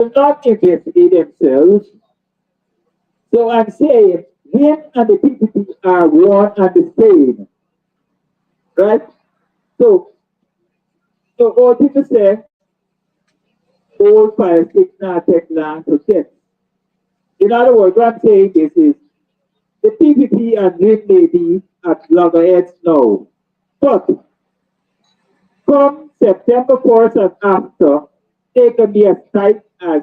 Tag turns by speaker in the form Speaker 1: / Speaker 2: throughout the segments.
Speaker 1: will not investigate themselves. So I'm saying, him and the PPP are one and the same, right? So, so all people say, old fire stick not take long to get. In other words, what I'm saying is the PPP and Green may be at loggerheads now. But come September 4th and after, they can be as tight as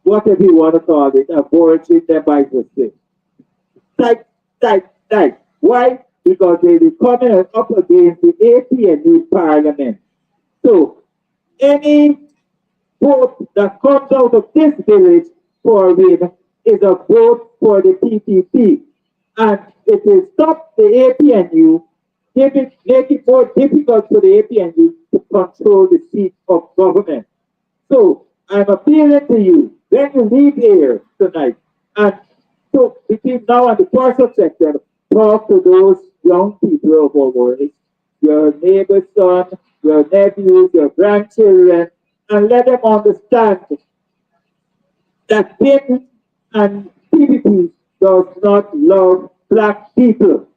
Speaker 1: whatever you want to call it, a board with their bicycle. Tight, tight, tight. Why? Because they will coming up against the APNU parliament. So any vote that comes out of this village for win is a vote for the PPP. And it will stop the APNU, make it more difficult for the APNU to control the seat of government. So I'm appealing to you, when you leave here tonight, and so between now and the 1st of September, talk to those young people of our world, your neighbor's son, your nephews, your grandchildren, and let them understand that PIN and PPP does not love black people.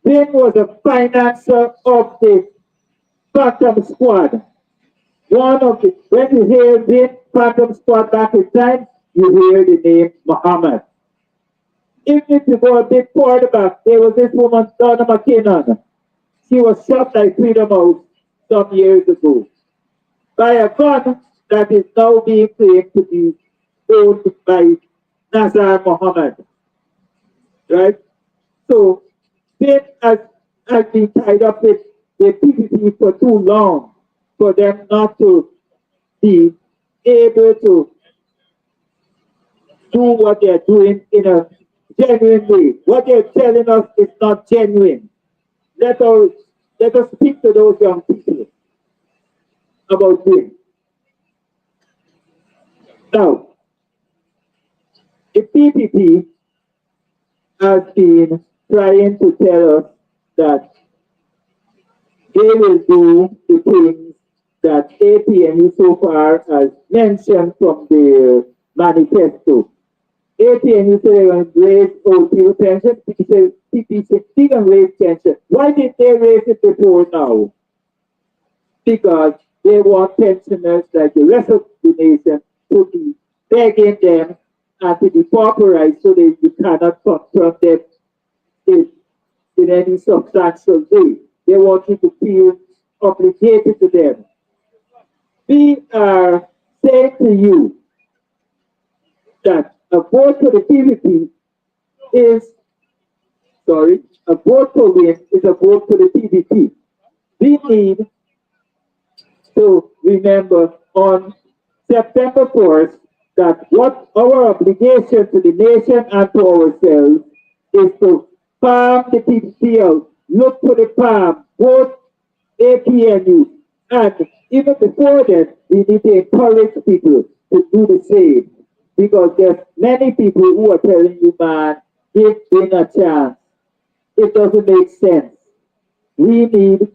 Speaker 1: PIN was a financer of the Phantom Squad. One of the, when you hear PIN Phantom Squad back in time, you hear the name Muhammad. Even if you go a bit further back, there was this woman, Donna McKinnon. She was shot by Freedom House some years ago by a gun that is now being claimed to be owned by Nazar Mohammed, right? So this has been tied up with the PPP for too long for them not to be able to do what they're doing in a genuine way. What they're telling us is not genuine. Let us, let us speak to those young people about this. Now, the PPP has been trying to tell us that they will do the things that APNU so far has mentioned from their manifesto. APNU said they're going to raise OPU pension. PPP said they can raise pension. Why did they raise it before now? Because they want pensioners like the rest of the nation to be begging them and to be pauperized so that you cannot confront them in, in any substantial way. They want you to feel obligated to them. We are saying to you that a vote for the PVP is, sorry, a vote for win is a vote for the PVP. We need to remember on September 4th that what our obligation to the nation and to ourselves is to farm the PPP out, look for the farm, vote APNU, and even before that, we need to encourage people to do the same. Because there's many people who are telling you, man, give them a chance. It doesn't make sense. We need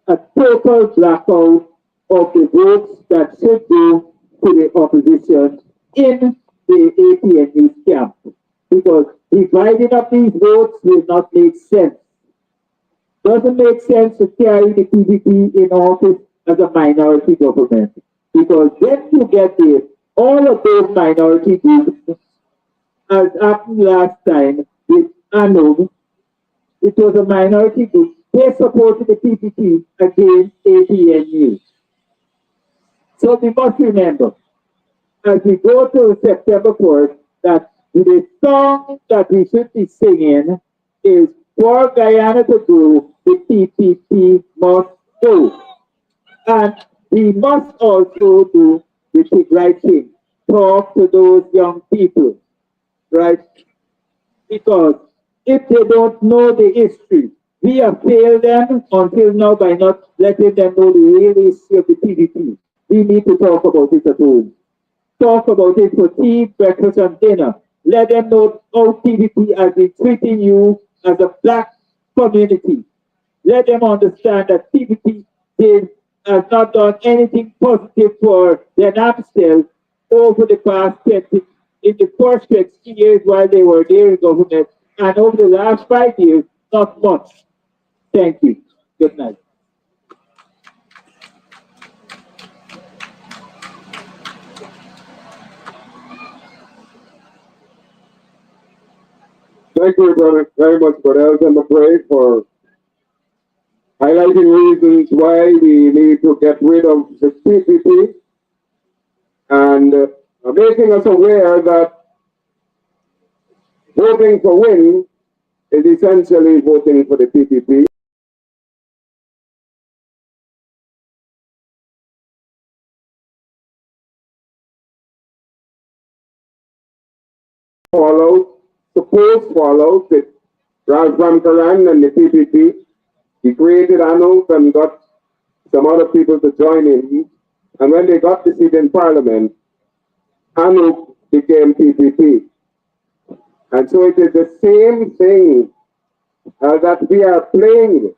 Speaker 1: a total blackout of the votes that should go to the opposition in the APNU camp. Because dividing up these votes will not make sense. Doesn't make sense to carry the PDP in office as a minority government. Because when you get there, all of those minority groups, as happened last time with APNU, it was a minority group. They supported the PPP against APNU. So we must remember, as we go to September 4th, that the song that we should be singing is for Guyana to grow, the PPP must go. And we must also do the right thing. Talk to those young people, right? Because if they don't know the history, we have failed them until now by not letting them know the real history of the PDP. We need to talk about it at home. Talk about it for tea, breakfast, and dinner. Let them know how PDP has been treating you as a black community. Let them understand that PDP has not done anything positive for the Amstel, over the past 20, in the first 20 years while they were there in government, and over the last 5 years, not much. Thank you. Good night.
Speaker 2: Thank you very much, Brother Elton McRae, for highlighting reasons why we need to get rid of the PPP and making us aware that voting for win is essentially voting for the PPP. Follows, suppose follows it. Ralph Ramkaran and the PPP. He created ANOP and got some other people to join him. And when they got the seat in Parliament, ANOP became PPP. And so it is the same thing that we are playing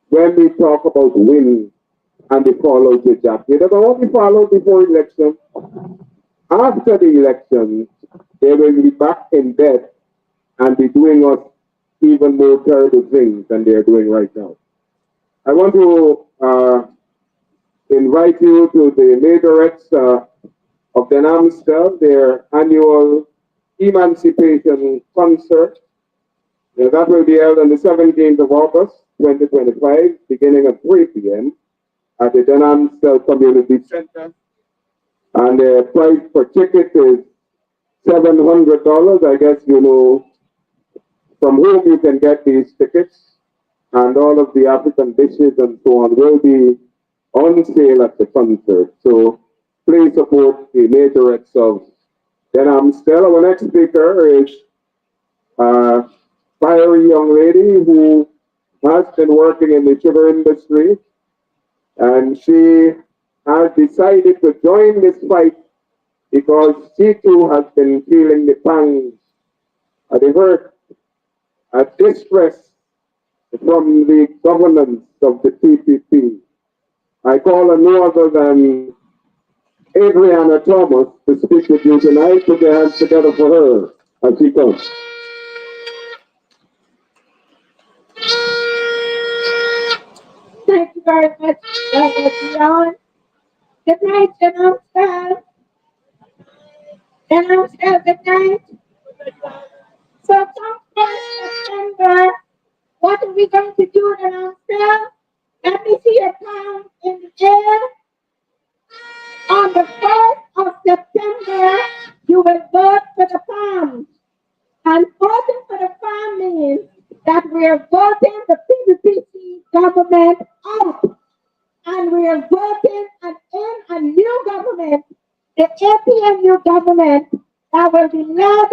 Speaker 2: when we talk about win and the follows with Jack. They don't only follow before election. After the election, they will be back in bed and be doing us even more terrible things than they're doing right now. I want to invite you to the majorettes of the Amstel, their annual emancipation concert. That will be held on the 17th of August, 2025, beginning at 3 p.m. at the Amstel Community Center. And the price for ticket is $700. I guess you know from whom you can get these tickets. And all of the African dishes and so on will be on sale at the concert. So please support the majorettes of Amstel. Our next speaker is a fiery young lady who has been working in the sugar industry, and she has decided to join this fight because she too has been feeling the pangs, the hurt, distress from the governance of the PPP. I call on no other than Adriana Thomas to speak with you tonight. Put your hands together for her as she comes.
Speaker 3: Thank you very much, Leon. Good night, Amstel. Amstel, good night. So come first September, what are we going to do in Amstel? Let me see your palm in the air. On the 1st of September, you will vote for the farm. And voting for the farm means that we are voting the PPP government out. And we are voting in a new government, the APNU government, that will be led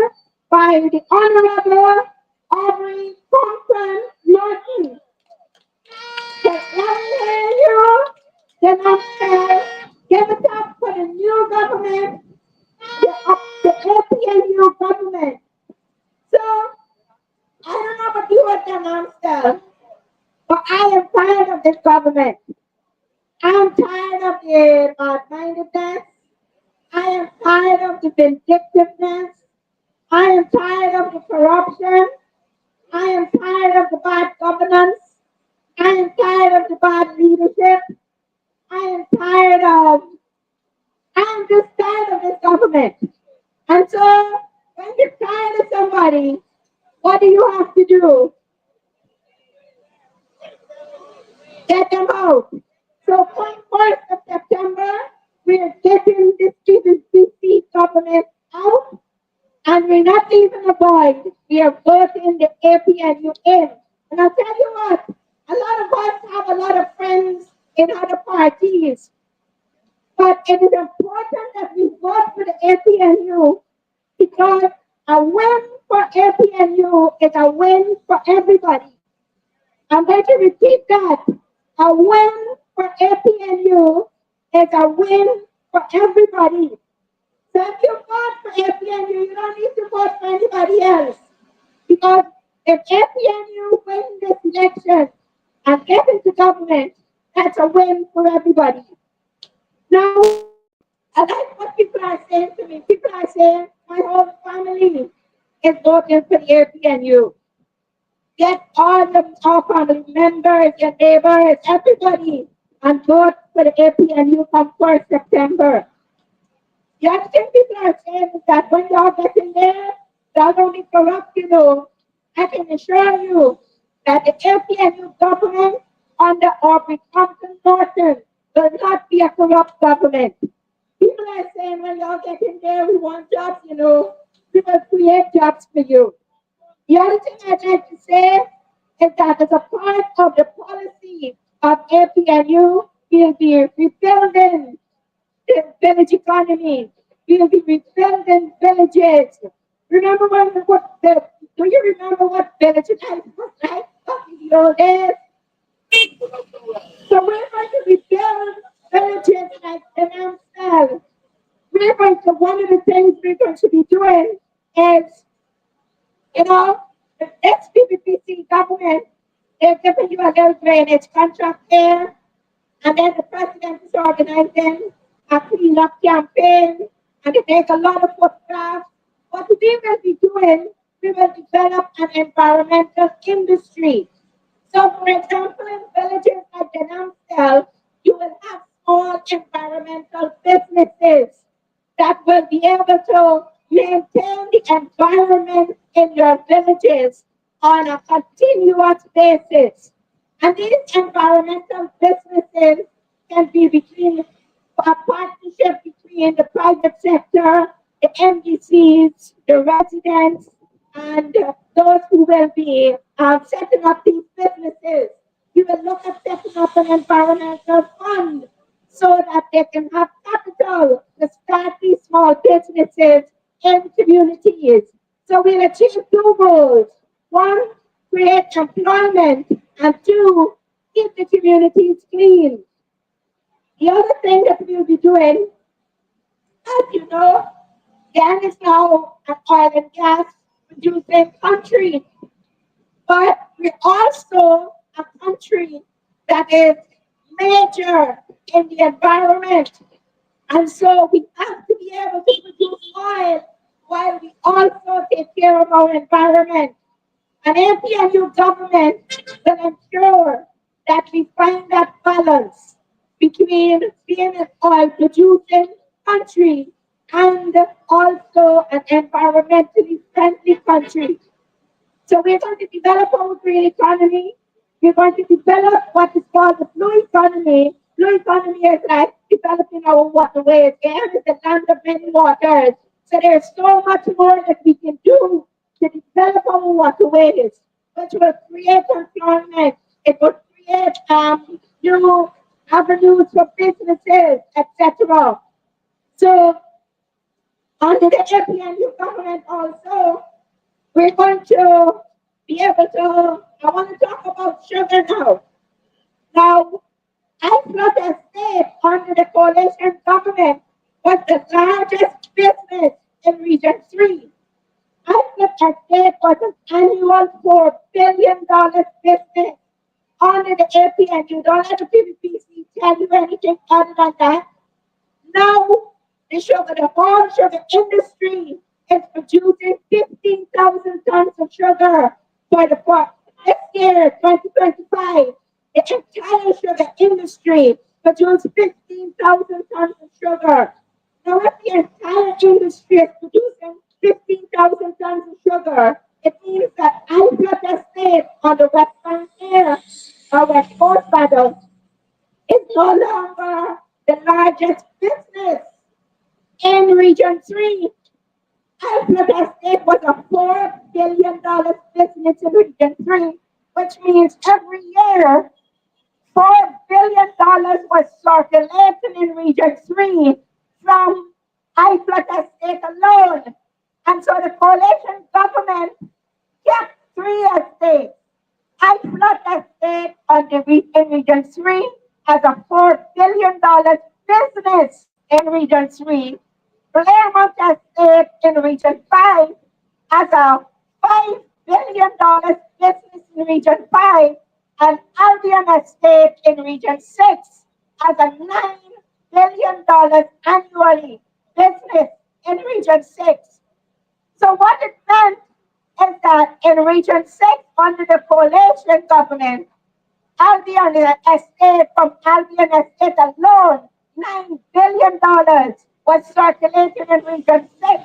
Speaker 3: by the Honorable Aubrey Conklin Norton. So let me hear you. Then I'm saying, give it up for the new government, the APNU government. So I don't know what you have done, Amstel, but I am tired of this government. I'm tired of the bad-mindedness. I am tired of the vindictiveness. I am tired of the corruption. I am tired of the bad governance. I am tired of the bad leadership. I am tired of, I am just tired of this government. And so, when you're tired of somebody, what do you have to do? Get them out. So from 1st of September, we are getting this PPP government out, and we're not even avoid. We are voting the APNU in. And I'll tell you what, a lot of us have a lot of friends in other parties, but it is important that we vote for the APNU because a win for APNU is a win for everybody. I'm going to repeat that. A win for APNU is a win for everybody. So if you vote for APNU, you don't need to vote for anybody else. Because if APNU wins this election and get into government, that's a win for everybody. Now, I like what people are saying to me. People are saying, my whole family is voting for the APNU. Get all the our family members, your neighbors, everybody, and vote for the APNU come 1st September. The other thing people are saying is that when y'all get in there, y'all don't be corrupt, you know. I can assure you that the APNU government under Aubrey Thompson Norton will not be a corrupt government. People are saying when y'all get in there, we want jobs, you know. We will create jobs for you. The other thing I'd like to say is that as a part of the policy of APNU, we'll be rebuilding the village economy. We'll be rebuilding villages. Remember when what the do you remember what village life was like back in the old days? So we're going to rebuild villages like in Amstel. We're going to one of the things we're going to be doing is, you know, the ex-PPPC government, they're giving you a little drainage contract there, and then the president is organizing a cleanup campaign, and they take a lot of photographs. What we will be doing, we will develop an environmental industry. So, for example, in villages like Amstel, you will have small environmental businesses that will be able to maintain the environment in your villages on a continuous basis. And these environmental businesses can be between a partnership between the private sector, the MDCs, the residents, and those who will be setting up these businesses. We will look at setting up an environmental fund so that they can have capital to start these small businesses in communities. So we'll achieve two goals. One, create employment, and two, keep the communities clean. The other thing that we'll be doing, as you know, Ghana is now an oil and gas producing country, but we're also a country that is major in the environment. And so we have to be able to produce oil while we also take care of our environment. An APNU government will ensure that we find that balance between being an oil producing country and also an environmentally friendly country. So we're going to develop our green economy. We're going to develop what is called the blue economy. Blue economy is like developing our waterways. Air is the land of many waters. So there's so much more that we can do to develop our waterways, which will create employment. It will create new avenues for businesses, etc. So under the APNU government also, we're going to be able to, I want to talk about sugar now. Now, I thought a state under the coalition government was the largest business in Region 3. I thought a state was an annual $4 billion business under the APNU. Don't let the PPPC tell you anything other than that. Now, the whole sugar industry is producing 15,000 tons of sugar for the this year, 2025. The entire sugar industry produces 15,000 tons of sugar. Now, if the entire industry is producing 15,000 tons of sugar, it means that Alberta State on the West Bank here, or West Coast battle, is no longer the largest business in Region 3. Alberta State was a $4 billion business in Region 3, which means every year $4 billion was circulating in Region 3 from Alberta State alone. And so the coalition government kept three estates. I flood that state on the in Region 3 as a $4 billion business in Region 3. Claremont Estate in Region 5 as a $5 billion business in Region 5, and Albion Estate in Region 6 as a billion annually business in Region 6. So what it meant is that in Region 6, under the coalition government, Albion Estate from Albion Estate alone, $9 billion was circulated in Region 6.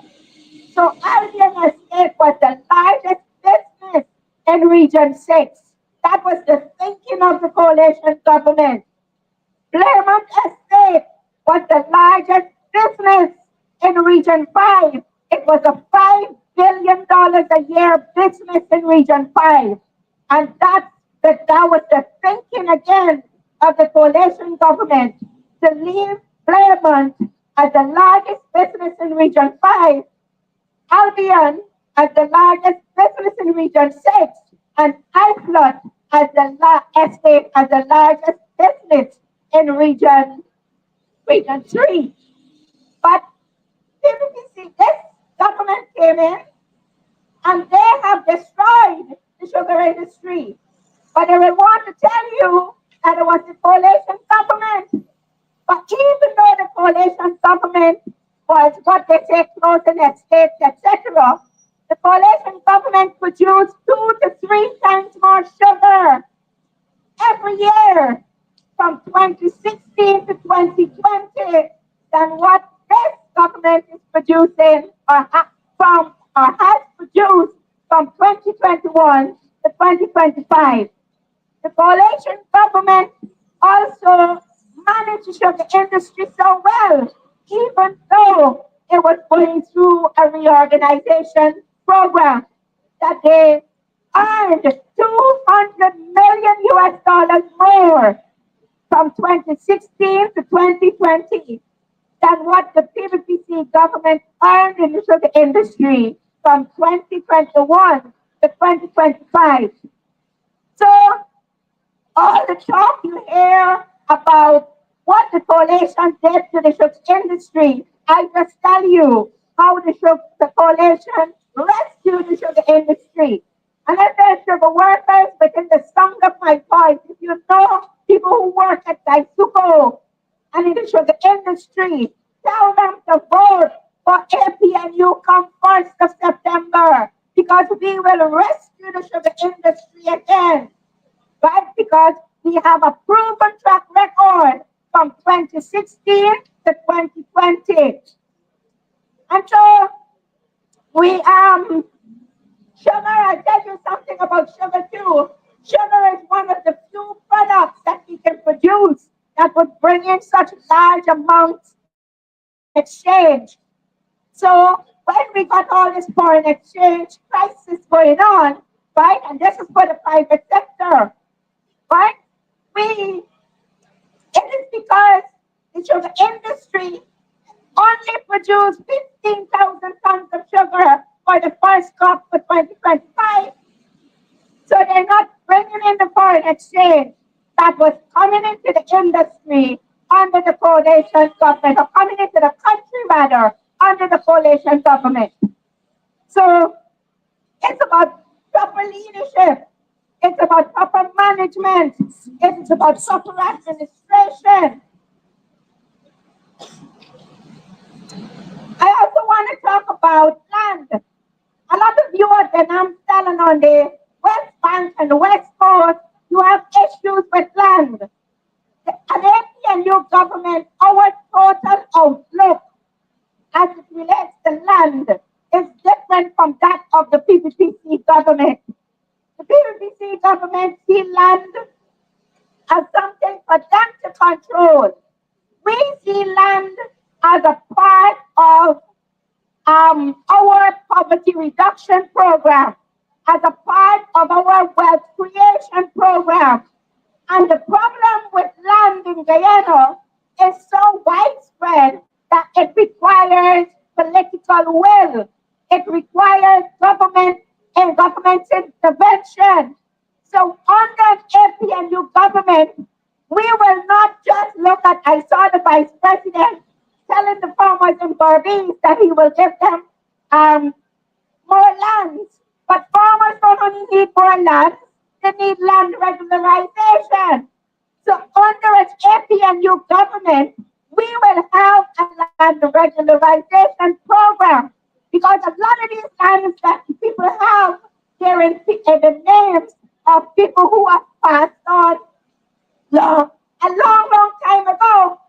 Speaker 3: So Albion Estate was the largest business in Region 6. That was the thinking of the coalition government. Claremont Estate was the largest business in Region 5. It was a $5 billion a year business in Region 5. And that was the thinking again of the coalition government to leave Claremont as the largest business in Region 5, Albion as the largest business in Region 6, and Islot as estate as the largest business in Region 3. But PPPC, this government came in and they have destroyed the sugar industry. But I will want to tell you that it was the coalition government. But even though the coalition government was what they say closing estates, etc., the coalition government produced 2 to 3 times more sugar every year from 2016 to 2020 than what this government is producing or has produced from 2021 to 2025. The coalition government also managed the sugar industry so well, even though it was going through a reorganization program that they earned 200 million US dollars more from 2016 to 2020 than what the PVPC government earned in the sugar industry from 2021 to 2025. So all the talk you hear about what the coalition did to the sugar industry, I just tell you how the coalition rescued the sugar industry. And if there's sugar workers within the sound of my voice, if you know people who work at Daisuko and in the sugar industry, tell them to vote for APNU come 1st of September because we will rescue the sugar industry again, right? Because we have a proven track record from 2016 to 2020. And so we sugar, I'll tell you something about sugar too. Sugar is one of the few products that we can produce that would bring in such large amounts of foreign exchange. So when we got all this foreign exchange crisis going on, right, and this is for the private sector, right? We It is because the sugar industry only produced 15,000 tons of sugar for the first crop for 2025. So they're not bringing in the foreign exchange that was coming into the industry under the coalition government, or coming into the country rather, under the coalition government. So it's about proper leadership. It's about proper management. It's about proper administration. I also want to talk about land. A lot of you are in Amstel and on the West Bank and the West Coast, you have issues with land. The APNU government, our total outlook as it relates to land is different from that of the PPPC government. The PPPC government see land as something for them to control. We see land as a part of our poverty reduction program, as a part of our wealth creation program. And the problem with land in Guyana is so widespread that it requires political will. It requires government intervention. So under APNU government, we will not just look at, I saw the vice president telling the farmers in Barbados that he will give them more lands. But farmers don't only need more land, they need land regularization. So under its APNU government, we will have a land regularization program because a lot of these lands that people have, they're in the names of people who have passed on long, a long, long time ago.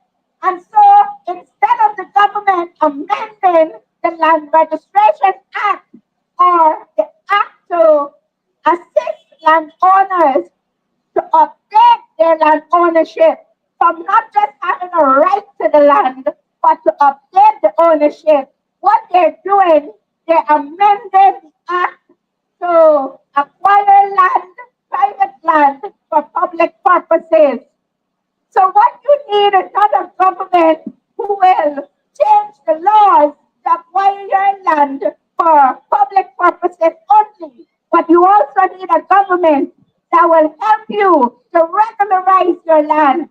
Speaker 3: And so instead of the government amending the Land Registration Act or the act to assist landowners to update their land ownership from not just having a right to the land, but to update the ownership. What they're doing, they're amending the act to acquire land, private land for public purposes. So what you need is not a government who will change the laws to acquire your land for public purposes only, but you also need a government that will help you to regularize your land.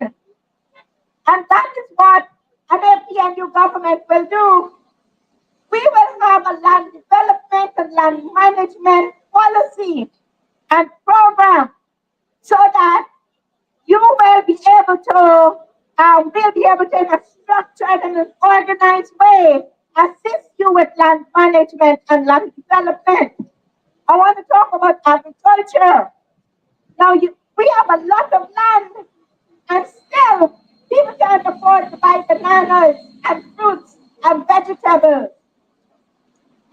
Speaker 3: And that is what an APNU government will do. We will have a land development and land management policy and program so that you will be able to in a structured and an organized way assist you with land management and land development. I want to talk about agriculture. Now we have a lot of land and still people can't afford to buy bananas and fruits and vegetables.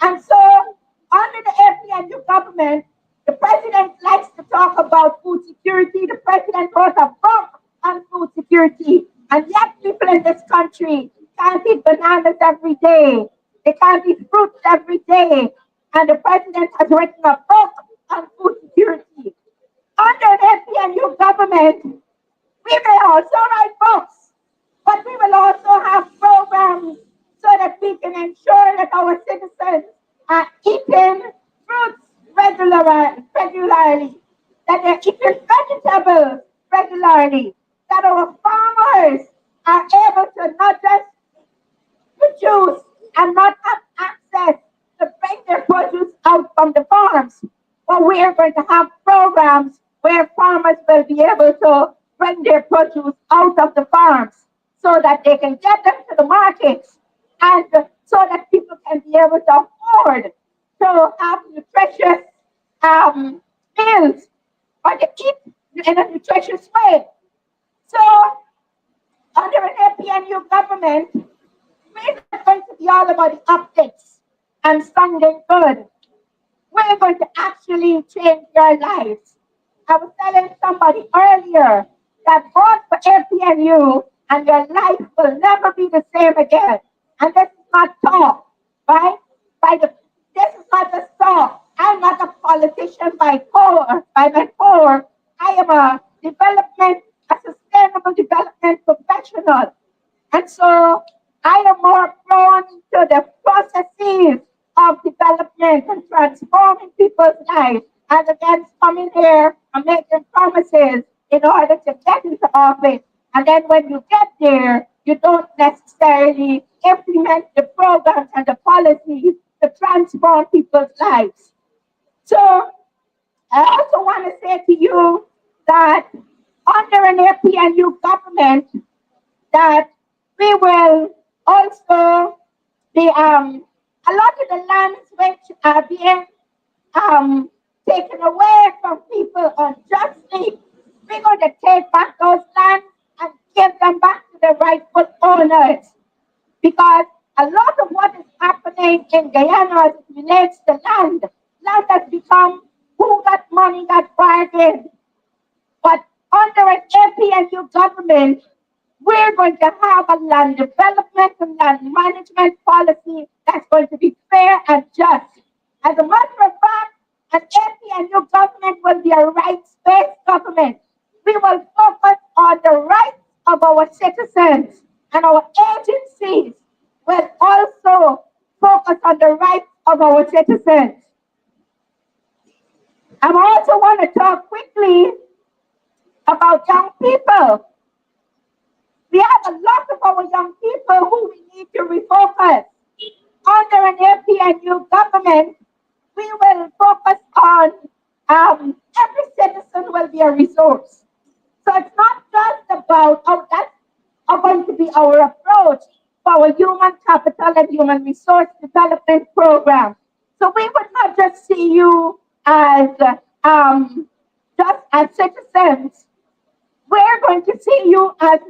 Speaker 3: And so, under the APNU government, the president likes to talk about food security. The president wrote a book on food security. And yet, people in this country can't eat bananas every day. They can't eat fruits every day. And the president has written a book on food security. Under the APNU government, we may also write books, but we will also have programs so that we can ensure that our citizens are eating fruits regularly, that they're eating vegetables regularly, that our farmers are able to not just produce and not have access to bring their produce out from the farms. But we are going to have programs where farmers will be able to bring their produce out of the farms so that they can get them to the markets and so that people can be able to afford to have nutritious meals or to eat in a nutritious way. So under an APNU government, we're not going to be all about the optics and sounding good. We're going to actually change your lives. I was telling somebody earlier that vote for APNU and your life will never be the same again. And this is not talk, right? By the this is not a talk. I'm not a politician by my core. I am a sustainable development professional. And so I am more prone to the processes of development and transforming people's lives as against coming here and making promises in order to get into office. And then when you get there, you don't necessarily implement the programs and the policies to transform people's lives. So I also want to say to you that under an APNU government, that we will also be a lot of the lands which are being um, taken away from people unjustly. We're going to take back those lands and give them back to the rightful owners because a lot of what is happening in Guyana as it relates to land has become who got money got bargained. But under an APNU government, we're going to have a land development and land management policy that's going to be fair and just. As a matter of fact, an APNU government will be a rights-based government. We will focus on the rights of our citizens, and our agencies will also focus on the rights of our citizens. I also want to talk quickly about young people. We have a lot of our young people who we need to refocus. Under an APNU government, we will focus on every citizen will be a resource. So it's not just about, oh, are going to be our approach for our human capital and human resource development program. So we would not just see you as just as citizens. We're going to see you as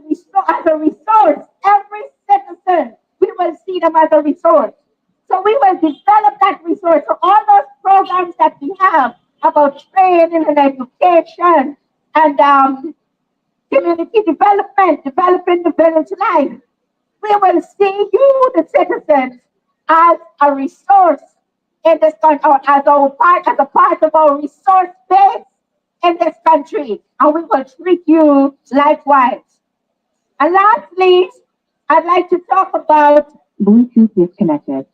Speaker 3: a resource. Every citizen, we will see them as a resource. So we will develop that resource. So all those programs that we have about training and education and community development, developing the village life, we will see you, the citizens, as a resource in this country, or as a part of our resource base in this country, and we will treat you likewise. And lastly, I'd like to talk about Bluetooth disconnected.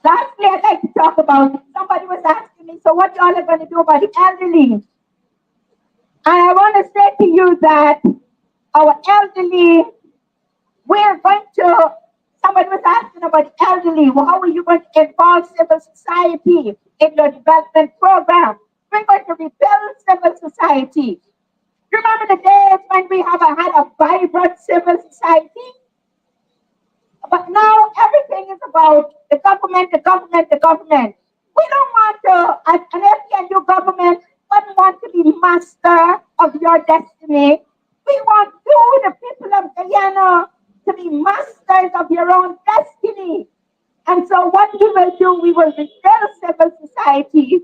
Speaker 3: Lastly, I'd like to talk about somebody was asking me, so what y'all are going to do about the elderly? And I want to say to you that our elderly, we're going to, somebody was asking about elderly. Well, how are you going to involve civil society in your development program? We're going to rebuild civil society. Remember the days when we have had a vibrant civil society? But now everything is about the government, the government, the government. We don't want to, as an FPNU government, don't want to be master of your destiny. We want you, the people of Guyana, to be masters of your own destiny. And so what we will do, we will rebuild civil society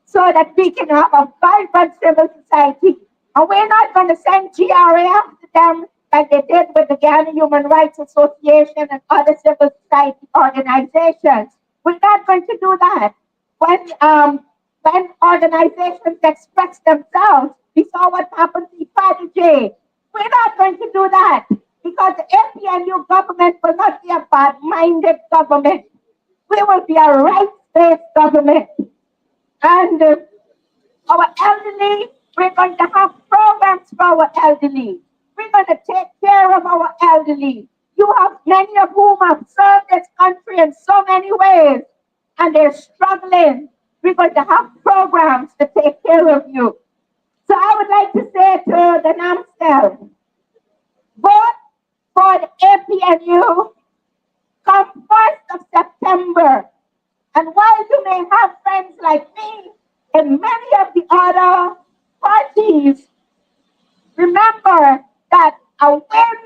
Speaker 3: so that we can have a vibrant civil society. And we're not going to send GRA after them like they did with the Ghana Human Rights Association and other civil society organizations. We're not going to do that. When organizations express themselves, we saw what happened to J. We're not going to do that because the APNU government will not be a bad-minded government. We will be a rights-based government. And our elderly, we're going to have programs for our elderly. We're going to take care of our elderly. You have many of whom have served this country in so many ways, and they're struggling. We're going to have programs to take care of you. So I would like to say to the Amstel, vote for the APNU come 1st of September. And while you may have friends like me in many of the other parties, remember that a win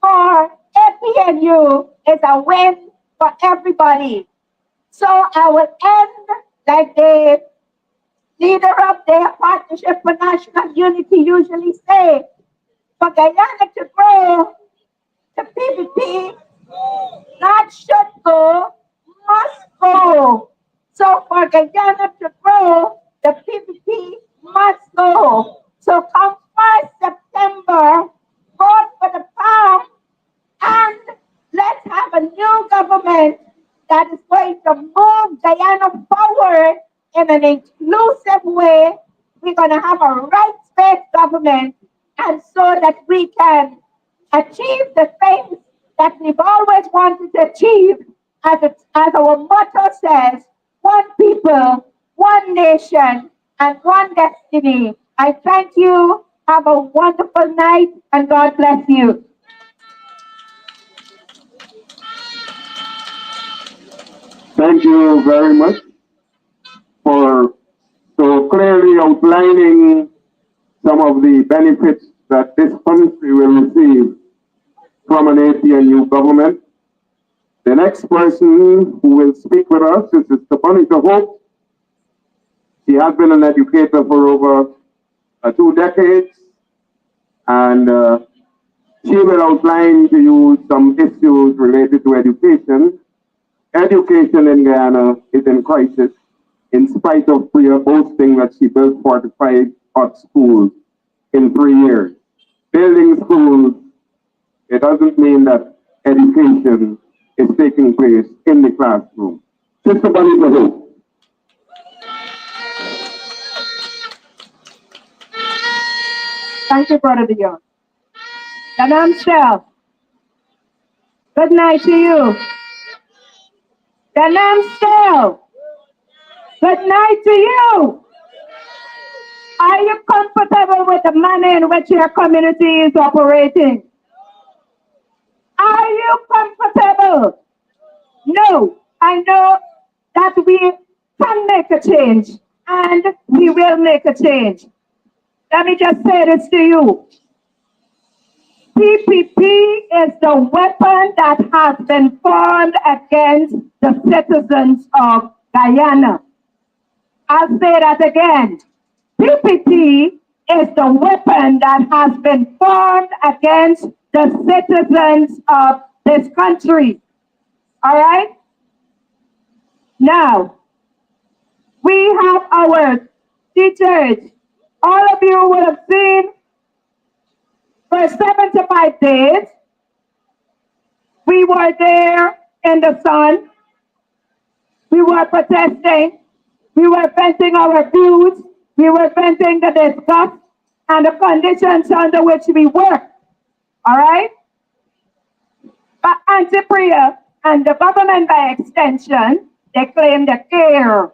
Speaker 3: for APNU is a win for everybody. So I will end like the leader of the Partnership for National Unity usually say, for Guyana to grow, the PPP not should go, must go. So for Guyana to grow, the PPP must go. So come 1st September, vote for the PAM and let's have a new government that is going to move Guyana forward in an inclusive way. We're going to have a rights-based government, and so that we can achieve the things that we've always wanted to achieve, as our motto says, one people, one nation, and one destiny. I thank you. Have a wonderful night, and God bless you.
Speaker 2: Thank you very much for so clearly outlining some of the benefits that this country will receive from an APNU government. The next person who will speak with us is Sister Bonita Hope. She has been an educator for over 2 decades, and she will outline to you some issues related to education. Education in Guyana is in crisis, in spite of Priya boasting that she built 45 hot schools in 3 years. Building schools, it doesn't mean that education is taking place in the classroom. Sister Bonita Hope.
Speaker 3: Thank you, Brother Dion. And Amstel, good night to you. And Amstel, good night to you. Are you comfortable with the manner in which your community is operating? Are you comfortable? No. I know that we can make a change and we will make a change. Let me just say this to you. PPP is the weapon that has been formed against the citizens of Guyana. I'll say that again. PPP is the weapon that has been formed against the citizens of this country. All right? Now, we have our teachers. All of you would have seen for 75 days, we were there in the sun. We were protesting. We were venting our views. We were venting the disgust and the conditions under which we work. All right? But anti-prayer and the government by extension, they claim they care.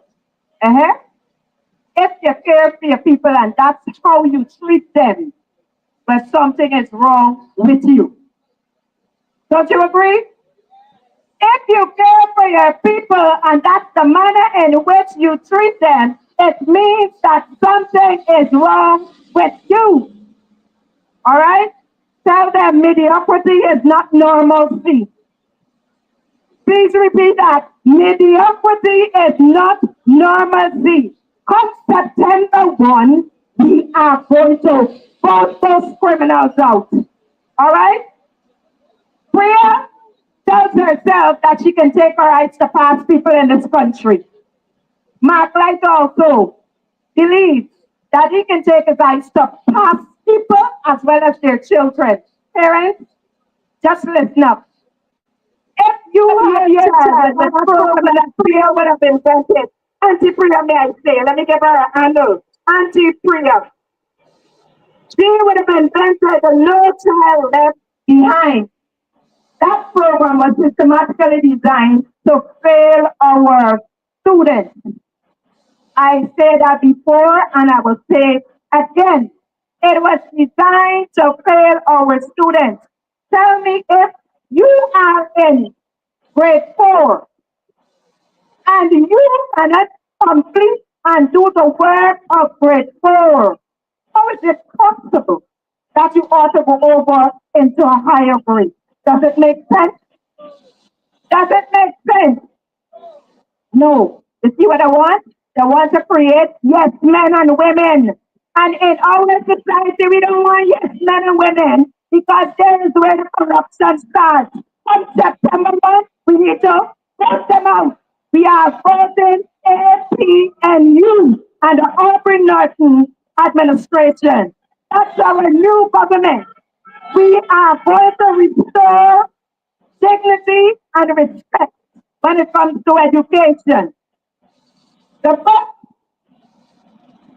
Speaker 3: If you care for your people and that's how you treat them, but something is wrong with you. Don't you agree? If you care for your people and that's the manner in which you treat them, it means that something is wrong with you. All right? Tell them mediocrity is not normalcy. Please repeat that. Mediocrity is not normalcy. Come September 1, we are going to vote those criminals out. All right? Priya tells herself that she can take her rights to pass people in this country. Mark Light also believes that he can take his rights to pass people as well as their children. Parents, just listen up. If you have your child with program that Priya would have invented, Auntie Priya, may I say, let me give her a handle. Auntie Priya, she would have invented a No Child Left Behind. That program was systematically designed to fail our students. I said that before and I will say again. It was designed to fail our students. Tell me if you are in grade 4 and you cannot complete and do the work of grade 4. How is it possible that you ought to go over into a higher grade? Does it make sense? Does it make sense? No. You see what I want? I want to create yes men and women. And in our society, we don't want yes men and women because there is where the corruption starts. On September 1, we need to vote them out. We are voting APNU and the Aubrey Norton administration. That's our new government. We are going to restore dignity and respect when it comes to education. The book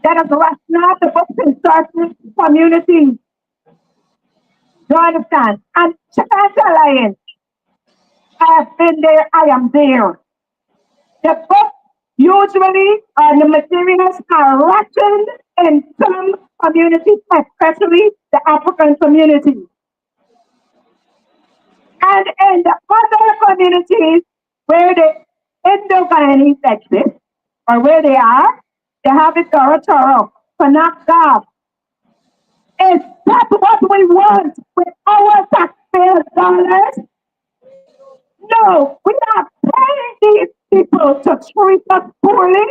Speaker 3: that is rational, the book in certain communities. Do you understand? And Chicago Alliance, I have been there, I am there. The book usually the materials are rationed in some communities, especially the African community. And in the other communities where the Indo-Guyanese exist, or where they have it thorough, Panakab. Is that what we want with our taxpayer dollars? No, we are paying these people to treat us poorly,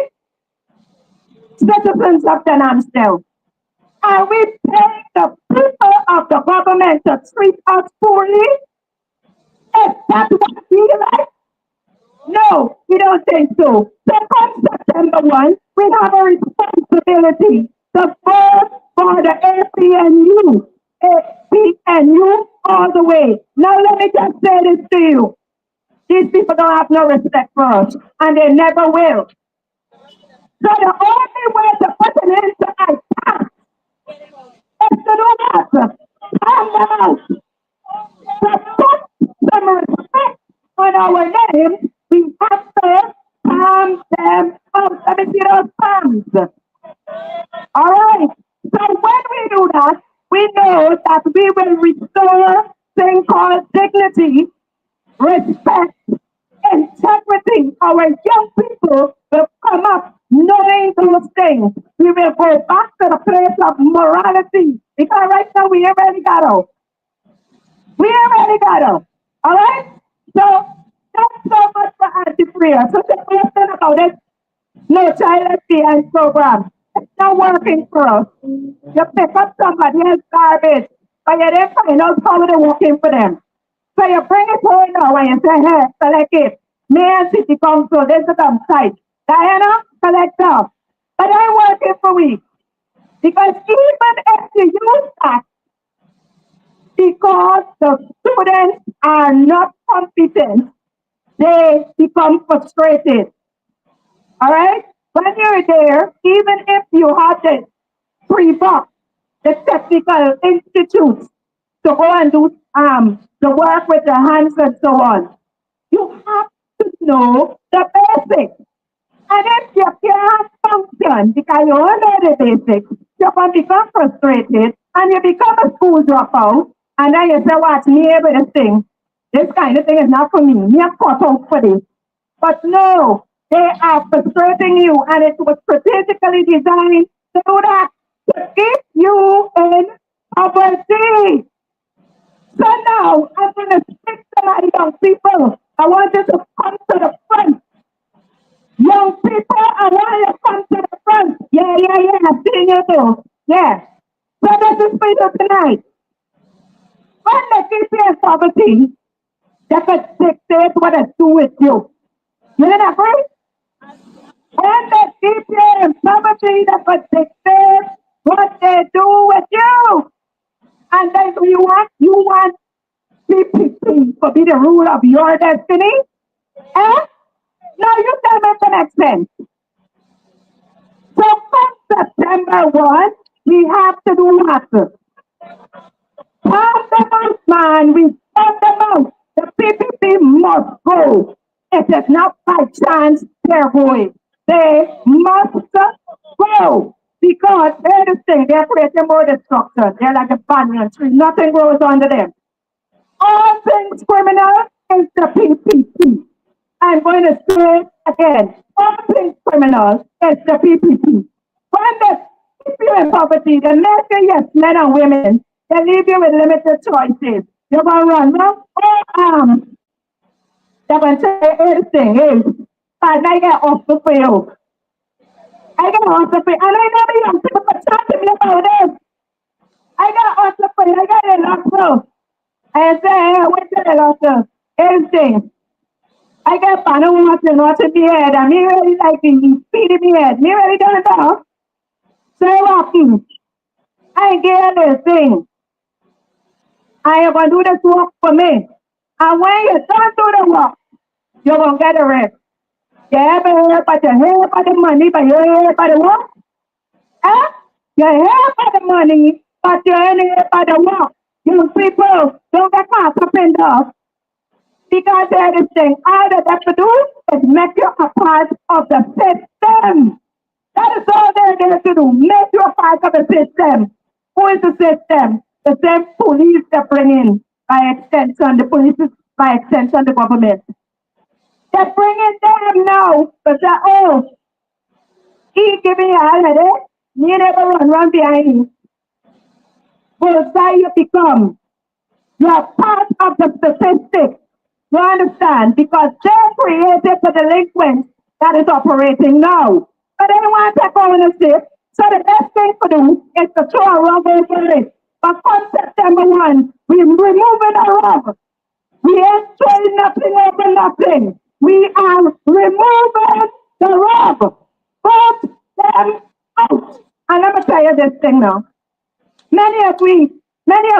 Speaker 3: citizens of the Amstel. Are we paying the people of the government to treat us poorly? Is that what we like? No, we don't think so. So come September 1, we have a responsibility to vote for the APNU all the way. Now let me just say this to you. These people don't have no respect for us, and they never will. So the only way to put an end to our tax is to do that. Calm them out. To put some respect on our name, we have to calm them out. Let me see those palms. All right. that, we know that we will restore thing called dignity, respect, integrity. Our young people will come up knowing those things. We will go back to the place of morality because right now we already got out. We already got out. All right? So that's so much for anti-prayer. So the question about it, no child left behind program. It's not working for us. You pick up somebody else's garbage, but you didn't find out how they're working for them. So you bring it home now and you say, hey, collect it. Me and City Council, this is the site. Diana, collect up. But I'm working for we. Because even if you use that, because the students are not competent, they become frustrated. All right? When you're there, even if you have the pre-book, the technical institutes to go and do the work with the hands and so on, you have to know the basics. And if you can't function because you don't know the basics, you're going to become frustrated and you become a school dropout. And then you say, watch me able to sing. This kind of thing is not for me. Me are cut out for this. But no, they are frustrating you and it was strategically designed to do that, to keep you in poverty. So now I'm going to speak to my young people. I want you to come to the front. Young people, I want you to come to the front. Yeah. I've seen you too. Yeah. So this is for you tonight. When they keep you in poverty, they can dictate what they do with you. You didn't agree? When they keep you in poverty, they can dictate what they do with you. And then you want PPP to be the rule of your destiny? Eh? Now you tell me if it makes sense. So from September 1, we have to do what? Pound them out, man. We pound them out. The PPP must go. It is not by chance they're going. They must go. Because they're the thing, they're creating more destruction. They're like a banyan tree. Nothing grows under them. All things criminal is the PPP. I'm going to say it again. All things criminal is the PPP. When they keep you in poverty, they make you yes, men and women. They leave you with limited choices. You're going to run wrong. They're going to say everything is. And I get off the field. I get off the field. And I never young people talk to me about this. I got off the field. I got a lot of. I say, hey, wait till the lot of everything. I got Pano watching me head, and me really like me feeding me head. Me really don't know. So walking. I get this thing. I am gonna do this work for me. And when you don't do the work, you're gonna get a rest. You ever hear about the hear about the money, but you hear about the work? Eh? You hear about the money, but you ain't hear about the work. You people don't get caught up in the because there is thing all that they have to do is make you a part of the system. That is all they're there to do. Make you a part of the system. Who is the system? The same police they bring in by extension, the police is by extension, the government. They're bringing them now. But say, oh, he giving you a holiday. You never run behind him. Will say you become. You are part of the statistics. You understand? Because they created the delinquent that is operating now. But they want to take ownership. So the best thing to do is to throw a rug over it. But come September 1, we're removing the rug. We ain't throwing nothing over nothing. We are removing the rug. Put them out. And let me tell you this thing now. Many of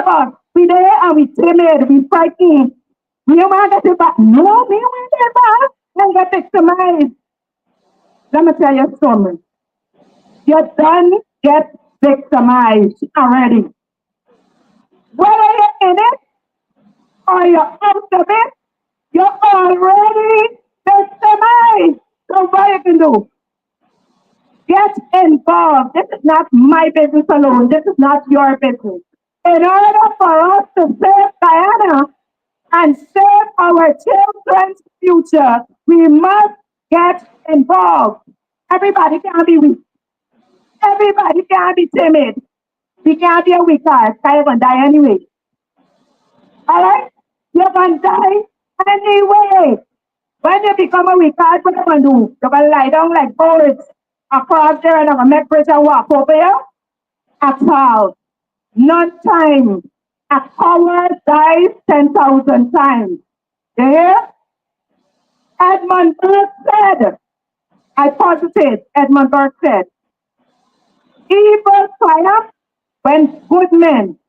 Speaker 3: us, we there and we timid, we frightened. We don't want to get it back. No, we don't want to get it back. And get victimized. Let me tell you something. You done get victimized already. Whether you're in it or you're out of it, you're already victimized. So what you can do? Get involved. This is not my business alone. This is not your business. In order for us to save Guyana and save our children's future, we must get involved. Everybody can't be weak. Everybody can't be timid. We can't be a weak guy. You're gonna die anyway. All right? You're gonna die anyway. When you become a weak guy, what you gonna do? You're gonna lie down like birds across there and I'm gonna make pressure walk over you? At all. None time. A coward dies 10,000 times. You hear? Edmund Burke said, I posited, Edmund Burke said, evil triumph when good men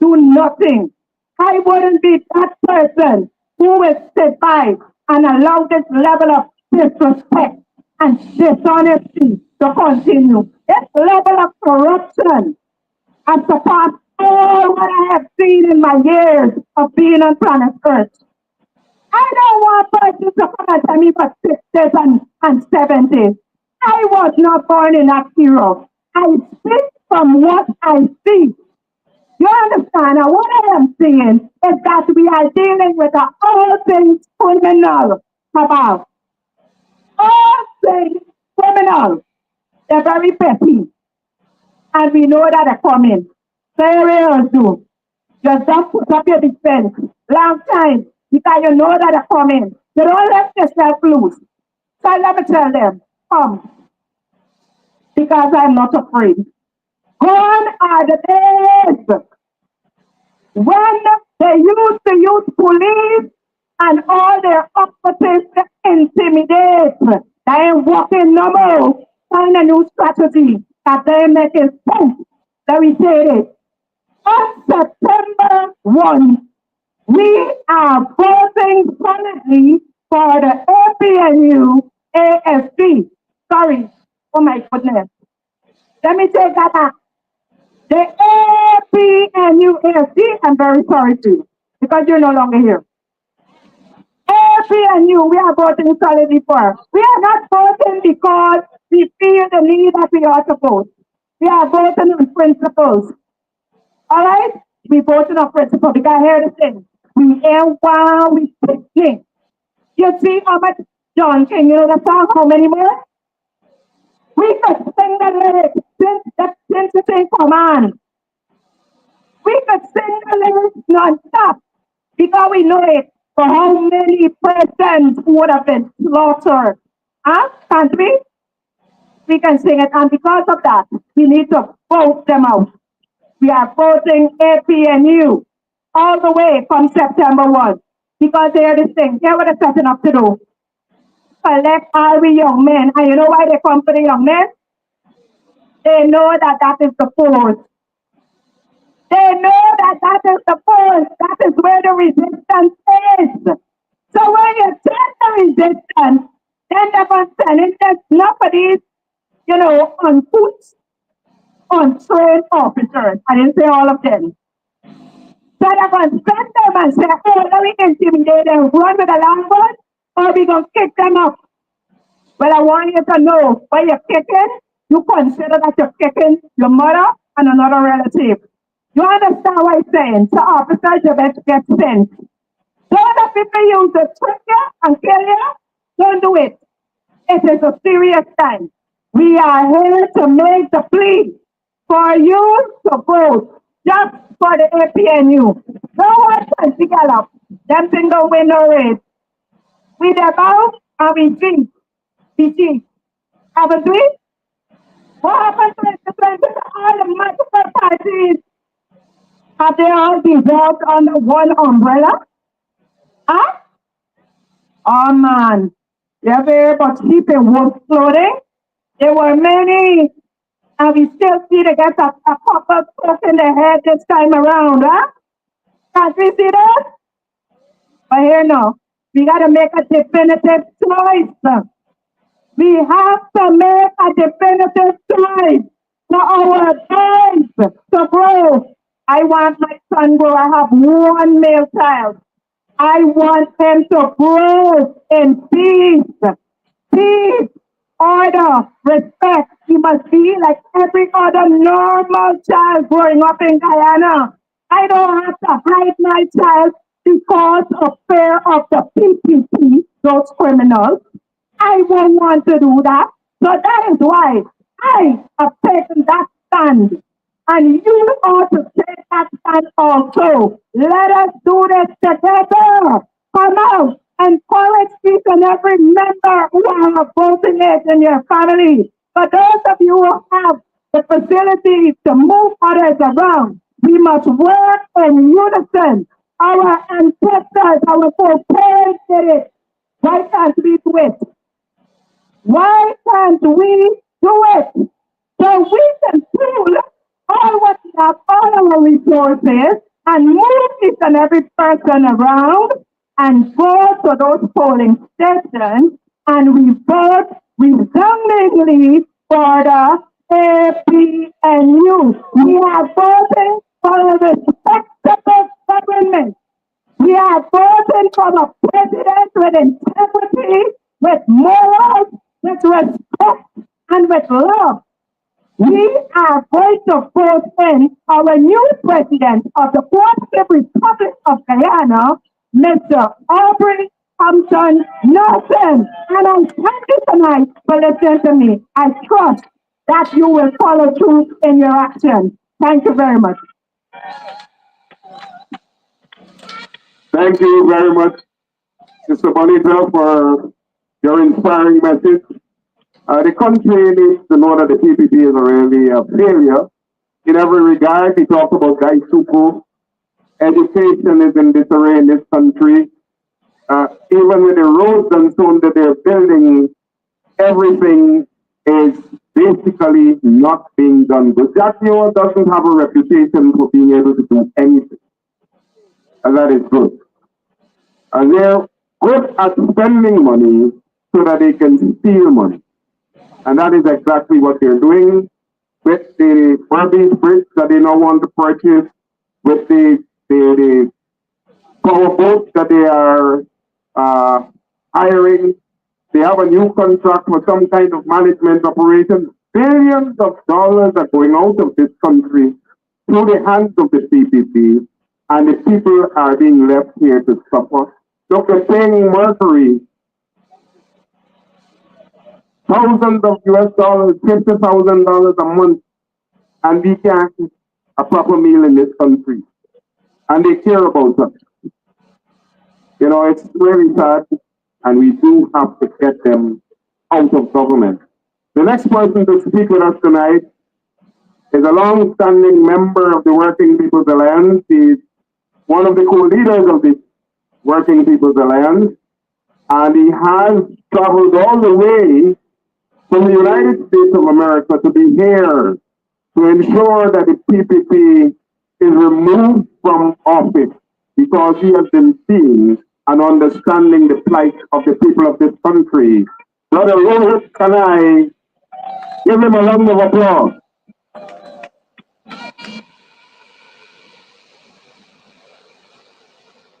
Speaker 3: do nothing. I wouldn't be that person who will sit by and allow this level of disrespect and dishonesty to continue. This level of corruption has surpassed all what I have seen in my years of being on planet Earth. I don't want persons to come and tell me for 60s and 70s. I was not born in that era. I speak from what I see. You understand? And what I am saying is that we are dealing with all things criminal about. All things criminal. They're very petty. And we know that they're coming. Very do. Just don't put up your defense. Long time. Because you know that they're coming. You don't let yourself loose. So let me tell them, come. Because I'm not afraid. Gone are the days when they used to use police and all their officers to intimidate. They ain't working no more. Find a new strategy that they making sense. Let me say it. On September 1, we are voting currently for the APNU ASC. Sorry. Oh my goodness. Let me take that back. The APNU ASC, I'm very sorry to you because you're no longer here. APNU, we are voting solidly for. We are not voting because we feel the need that we ought to vote. We are voting on principles. All right? We voted on principle because here the thing. We ain't while we picking. You see how much John King, you know the song, how many more? We could sing the lyrics since the thing come on. We could sing the lyrics non-stop because we know it for how many persons would have been slaughtered. Huh? Can't we? We can sing it. And because of that, we need to vote them out. We are voting APNU all the way from September 1. Because they're this thing. Here's what they're setting up to do. Collect all we young men. And you know why they come for the young men? They know that that is the force. They know that that is the force. That is where the resistance is. So when you send the resistance, then they're going to send in there's enough of these, on foot, on trained officers. I didn't say all of them. So they're going to send them and say, oh, let me intimidate them, run with the long gun, or we going to kick them up. Well, I want you to know when you're kicking, you consider that you're kicking your mother and another relative. You understand what I'm saying? So officers, you better get sent. Those that people use to trick you and kill you, don't do it. It is a serious time. We are here to make the plea for you to vote just for the APNU. No one can develop. Them things don't win no race. We devout and we see. We see. Haven't we? What happened to all the multiple parties? Have they all dissolved under one umbrella? Huh? Oh man, they're very much cheap in wolf clothing. There were many, and we still see they get a couple stuff in their head this time around, huh? Can't we see that? But here no, we gotta make a definitive choice. We have to make a definitive choice for our boys to grow. I want my son grow. I have one male child. I want him to grow in peace, order, respect. He must be like every other normal child growing up in Guyana. I don't have to hide my child because of fear of the PPP, those criminals. I won't want to do that. So that is why I have taken that stand. And you ought to take that stand also. Let us do this together. Come out, encourage each and every member who have voting age in your family. For those of you who have the facility to move others around, we must work in unison. Our ancestors, our foreparents did it. Why can't we do it? Why can't we do it? So we can pool all what we have, all our resources, and move each and every person around and go to those polling stations and we vote resoundingly for the APNU. We are voting for a respectable government. We are voting for a president with integrity, with morals, with respect, and with love. We are going to vote in our new president of the Fourth Republic of Guyana, Mr. Aubrey Hampton Nelson. And I thank you tonight for listening to me. I trust that you will follow through in your actions. Thank you very much.
Speaker 2: Thank you very much, Mr. Bonita, for your inspiring message. The country needs to know that the PPP is really a failure in every regard. He talked about Guy Suku. Education is in disarray in this country. Even with the roads and so on that they're building, everything is basically not being done good. Jackie doesn't have a reputation for being able to do anything, and that is good. And they're good at spending money so that they can steal money. And that is exactly what they're doing with the Burmese bridge that they now want to purchase, with the power boats that they are hiring. They have a new contract for some kind of management operation. Billions of dollars are going out of this country through the hands of the PPP, and the people are being left here to suffer. Look, they're paying Mercury thousands of US dollars, $50,000 a month, and we can't eat a proper meal in this country. And they care about us. You know, it's really sad, and we do have to get them out of government. The next person to speak with us tonight is a long-standing member of the Working People's Alliance. He's one of the co-leaders of the Working People's Alliance, and he has traveled all the way from the United States of America to be here to ensure that the PPP is removed from office because he has been seeing and understanding the plight of the people of this country. Brother Rohit, can I give him a round of applause?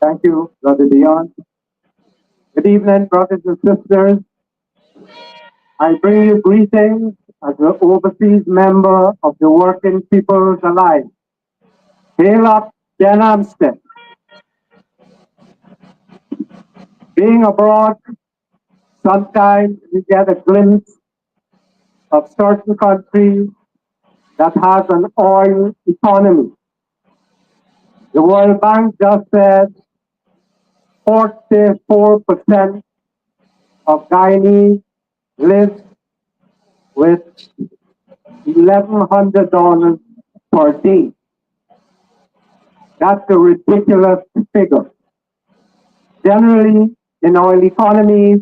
Speaker 4: Thank you, Brother Dion. Good evening, brothers and sisters. I bring you greetings as an overseas member of the Working People's Alliance. Hail up, then Amstel. Being abroad, sometimes we get a glimpse of certain countries that has an oil economy. The World Bank just said 44% of Guyanese live with $1,100 per day. That's a ridiculous figure. Generally, in oil economies,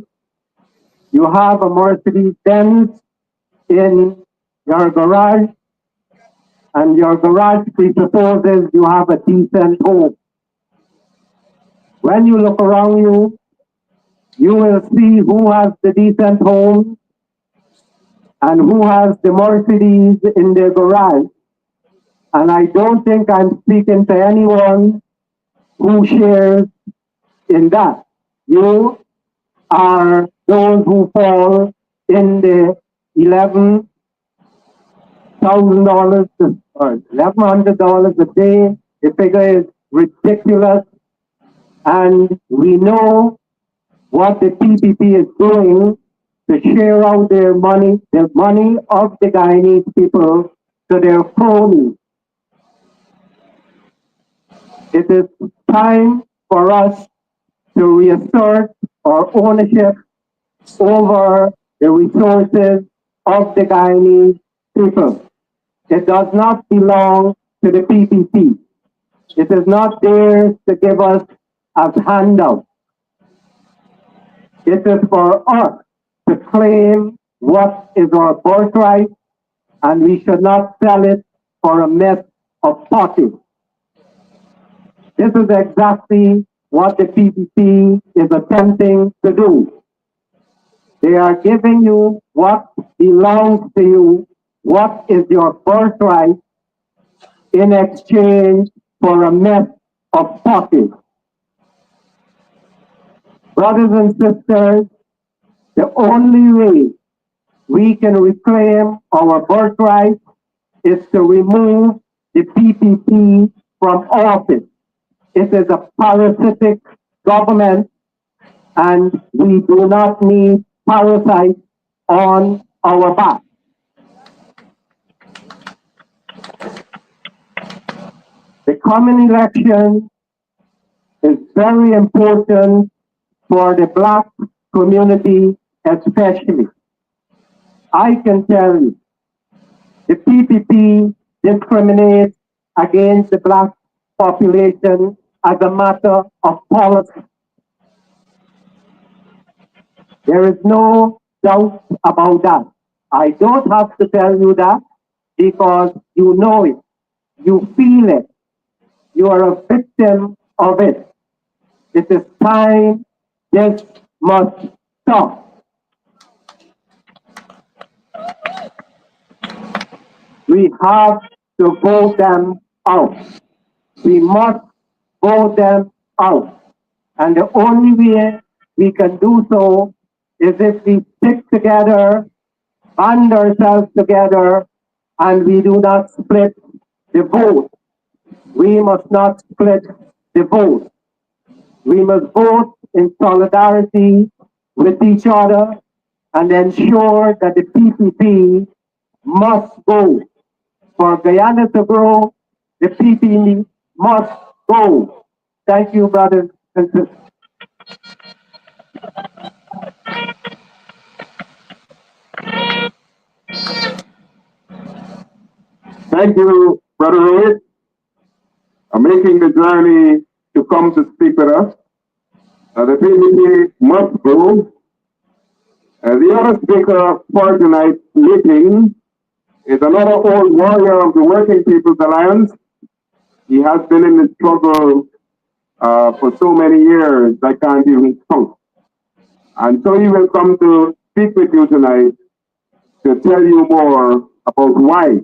Speaker 4: you have a Mercedes-Benz in your garage, and your garage presupposes you have a decent home. When you look around you, you will see who has the decent home and who has the Mercedes in their garage. And I don't think I'm speaking to anyone who shares in that. You are those who fall in the 11 $1,000 or $1,100 a day. The figure is ridiculous. And we know what the PPP is doing to share out the money of the Guyanese people to their cronies. It is time for us to reassert our ownership over the resources of the Guyanese people. It does not belong to the PPP. It is not theirs to give us as handout. It is for us to claim what is our birthright, and we should not sell it for a mess of pottage. This is exactly what the PPP is attempting to do. They are giving you what belongs to you, what is your birthright, in exchange for a mess of pottage. Brothers and sisters, the only way we can reclaim our birthright is to remove the PPP from office. It is a parasitic government, and we do not need parasites on our back. The coming election is very important for the black community, especially. I can tell you, the PPP discriminates against the black population as a matter of policy. There is no doubt about that. I don't have to tell you that because you know it, you feel it, you are a victim of it. It is time this must stop. We have to vote them out. We must vote them out. And the only way we can do so is if we stick together, band ourselves together, and we do not split the vote. We must not split the vote. We must vote in solidarity with each other and ensure that the PPP must go. For Guyana to grow, the PPP must go. Thank you, brothers and sisters.
Speaker 2: Thank you, Brother Rohit, making the journey to come to speak with us. The PPP must go. The other speaker for tonight's meeting is another old warrior of the Working People's Alliance. He has been in the struggle for so many years, I can't even count. And so he will come to speak with you tonight to tell you more about why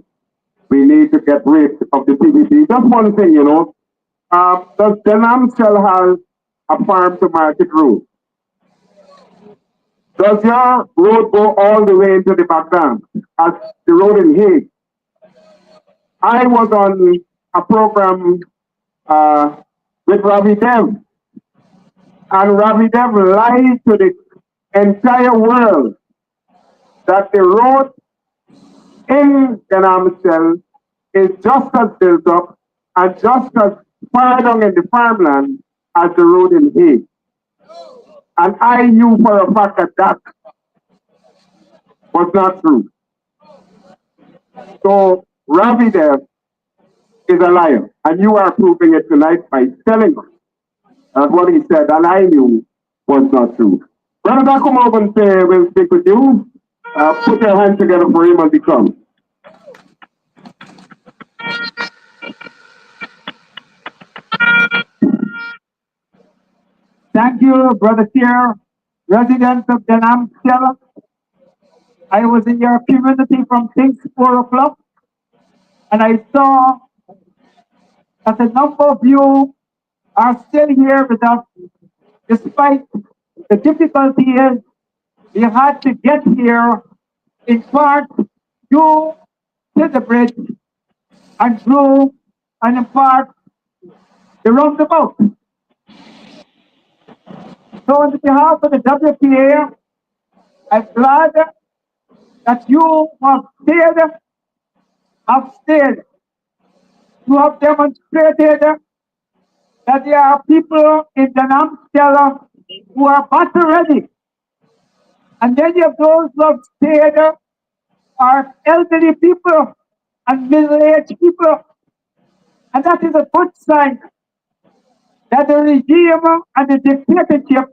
Speaker 2: we need to get rid of the PPP. Just one thing, does the Amstel have a farm to market route? Does your road go all the way into the back dam as the road in Hague? I was on a program with Ravi Dev, and Ravi Dev lied to the entire world that the road in the Amstel is just as built up and just as far down in the farmland as the road in Hague. And I knew for a fact that that was not true. So Ravi Dev is a liar, and you are proving it tonight by telling us that what he said, and I knew was not true. Brother, come over and say, we'll speak with you. Put your hands together for him as he comes.
Speaker 4: Thank you, Brother Chair, residents of the Amstel. I was in your community from 4 o'clock, and I saw that a number of you are still here with us, despite the difficulties you had to get here. In part, due to the bridge and drew and impart the roundabout. So on behalf of the WPA, I'm glad that you have stayed. You have demonstrated that there are people in the Amstel who are battle ready. And many of those who have stayed are elderly people and middle-aged people. And that is a good sign that the regime and the dictatorship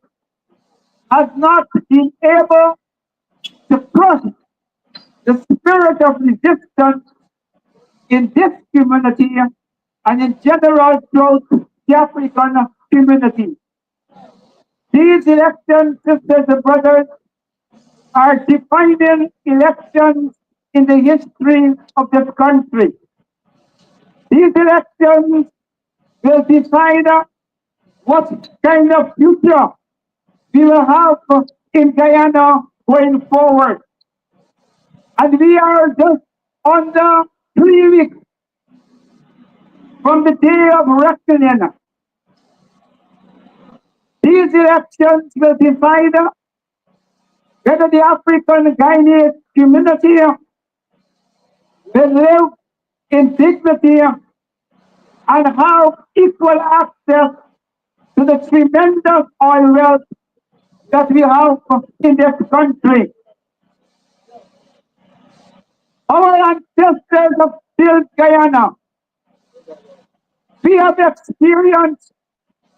Speaker 4: has not been able to crush the spirit of resistance in this community and in general throughout the African community. These elections, sisters and brothers, are defining elections in the history of this country. These elections will decide what kind of future we will have in Guyana going forward. And we are just under 3 weeks from the day of reckoning. These elections will decide whether the African Guyanese community will live in dignity and have equal access to the tremendous oil wealth that we have in this country. Our ancestors have built Guyana. We have experienced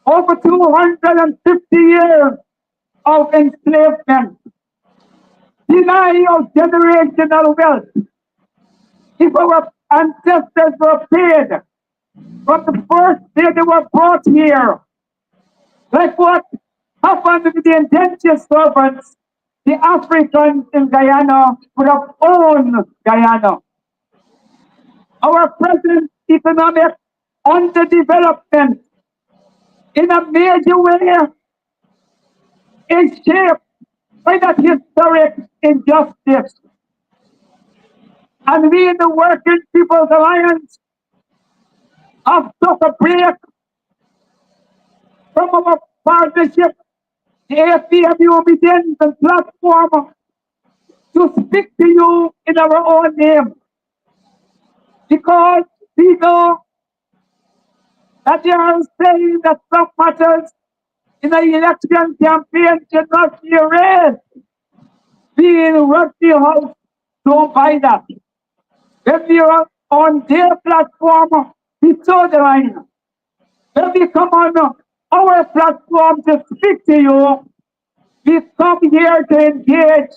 Speaker 4: over 250 years of enslavement, denial of generational wealth. If our ancestors were paid from the first day they were brought here, like what happened with the indentured servants, the Africans in Guyana would have owned Guyana. Our present economic underdevelopment in a major way is shaped by that historic injustice. And we in the Working People's Alliance have took a break from our partnership, the APNU begins the platform to speak to you in our own name. Because we know that they are saying that some matters in the election campaign should not be raised. We in Rugby House don't buy that. When we are on their platform, we toe the line. When we come on our platform to speak to you, we come here to engage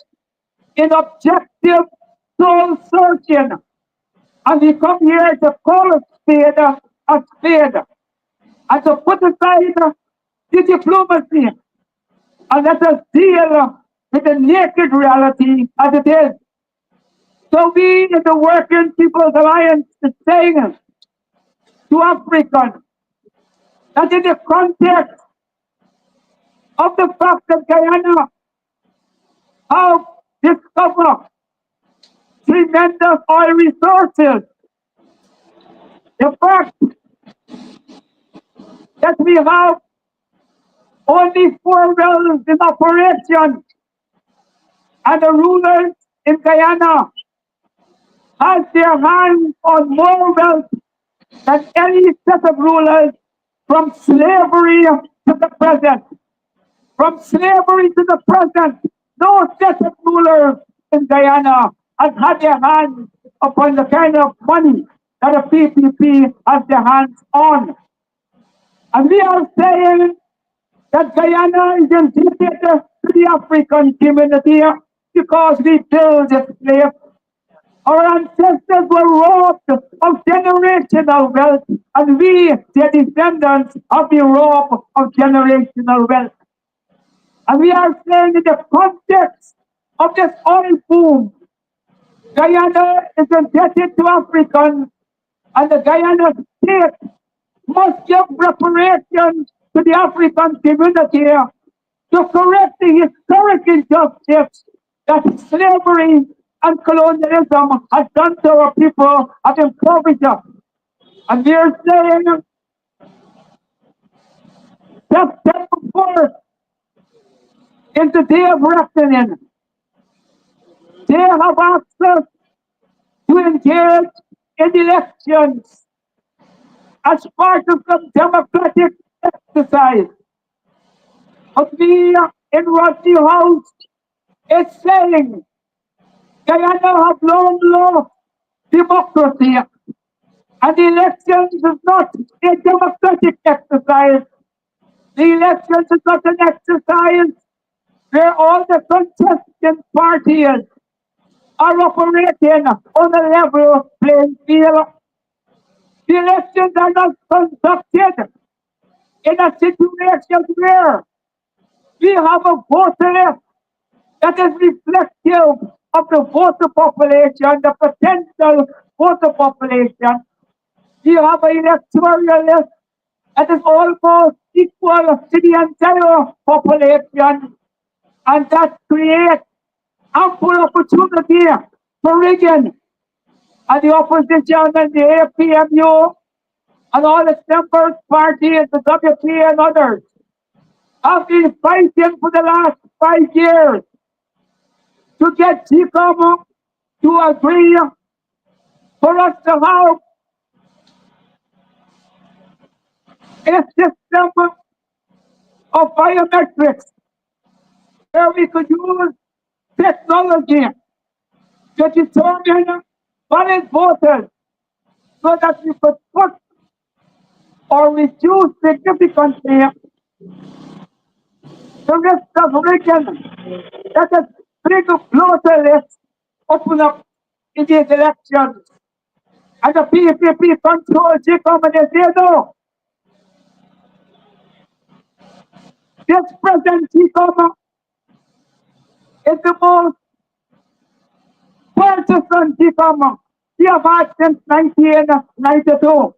Speaker 4: in objective soul searching. And we come here to call a spade a spade. And to put aside the diplomacy and let us deal with the naked reality as it is. So we in the Working People's Alliance is saying to Africans that in the context of the fact that Guyana have discovered tremendous oil resources, the fact that we have only 4 wells in operation and the rulers in Guyana has their hands on more wealth than any set of rulers from slavery to the present. From slavery to the present, no set of rulers in Guyana has had their hands upon the kind of money that the PPP has their hands on. And we are saying that Guyana is indebted to the African community because we built this place. Our ancestors were robbed of generational wealth, and we, their descendants, have been robbed of generational wealth. And we are saying in the context of this oil boom, Guyana is indebted to Africans, and the Guyana state must give reparations to the African community to correct the historic injustice that slavery and colonialism has done to our people have impoverished us. And we are saying September 4th is the day of reckoning. They have access to engage in elections as part of some democratic exercise. But we in Rusty House is saying Guyana have long lost democracy, and the elections is not a democratic exercise. The elections is not an exercise where all the contesting parties are operating on a level playing field. The elections are not conducted in a situation where we have a voter list that is reflective of the voter population, the potential voter population. We have an electoral list that is almost equal to the entire population, and that creates ample opportunity for rigging. And the opposition and the APNU and all the members parties, the WP and others, have been fighting for the last 5 years to get GCOM to agree for us to have a system of biometrics where we could use technology to determine valid voters so that we could put or reduce significantly the risk of rigging that is bring a closer list open up in these elections. And the PPP control GCOM and they say no. This present GCOM is the most partisan GCOM we have had since 1992.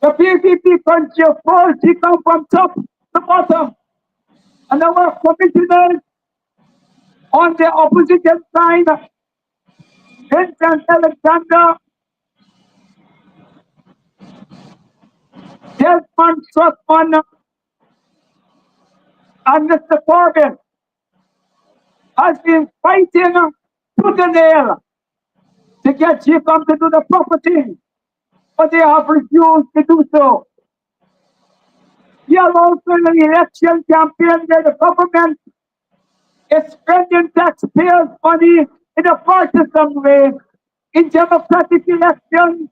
Speaker 4: The PPP control GCOM from top to bottom. And our commissioners on the opposition side, Vincent Alexander, Desmond Sussman, and Mr. Corbyn, has been fighting to the nail to get GCOM to do the proper thing, but they have refused to do so. We are also in an election campaign where the government is spending taxpayers' money in a partisan way. In democratic elections,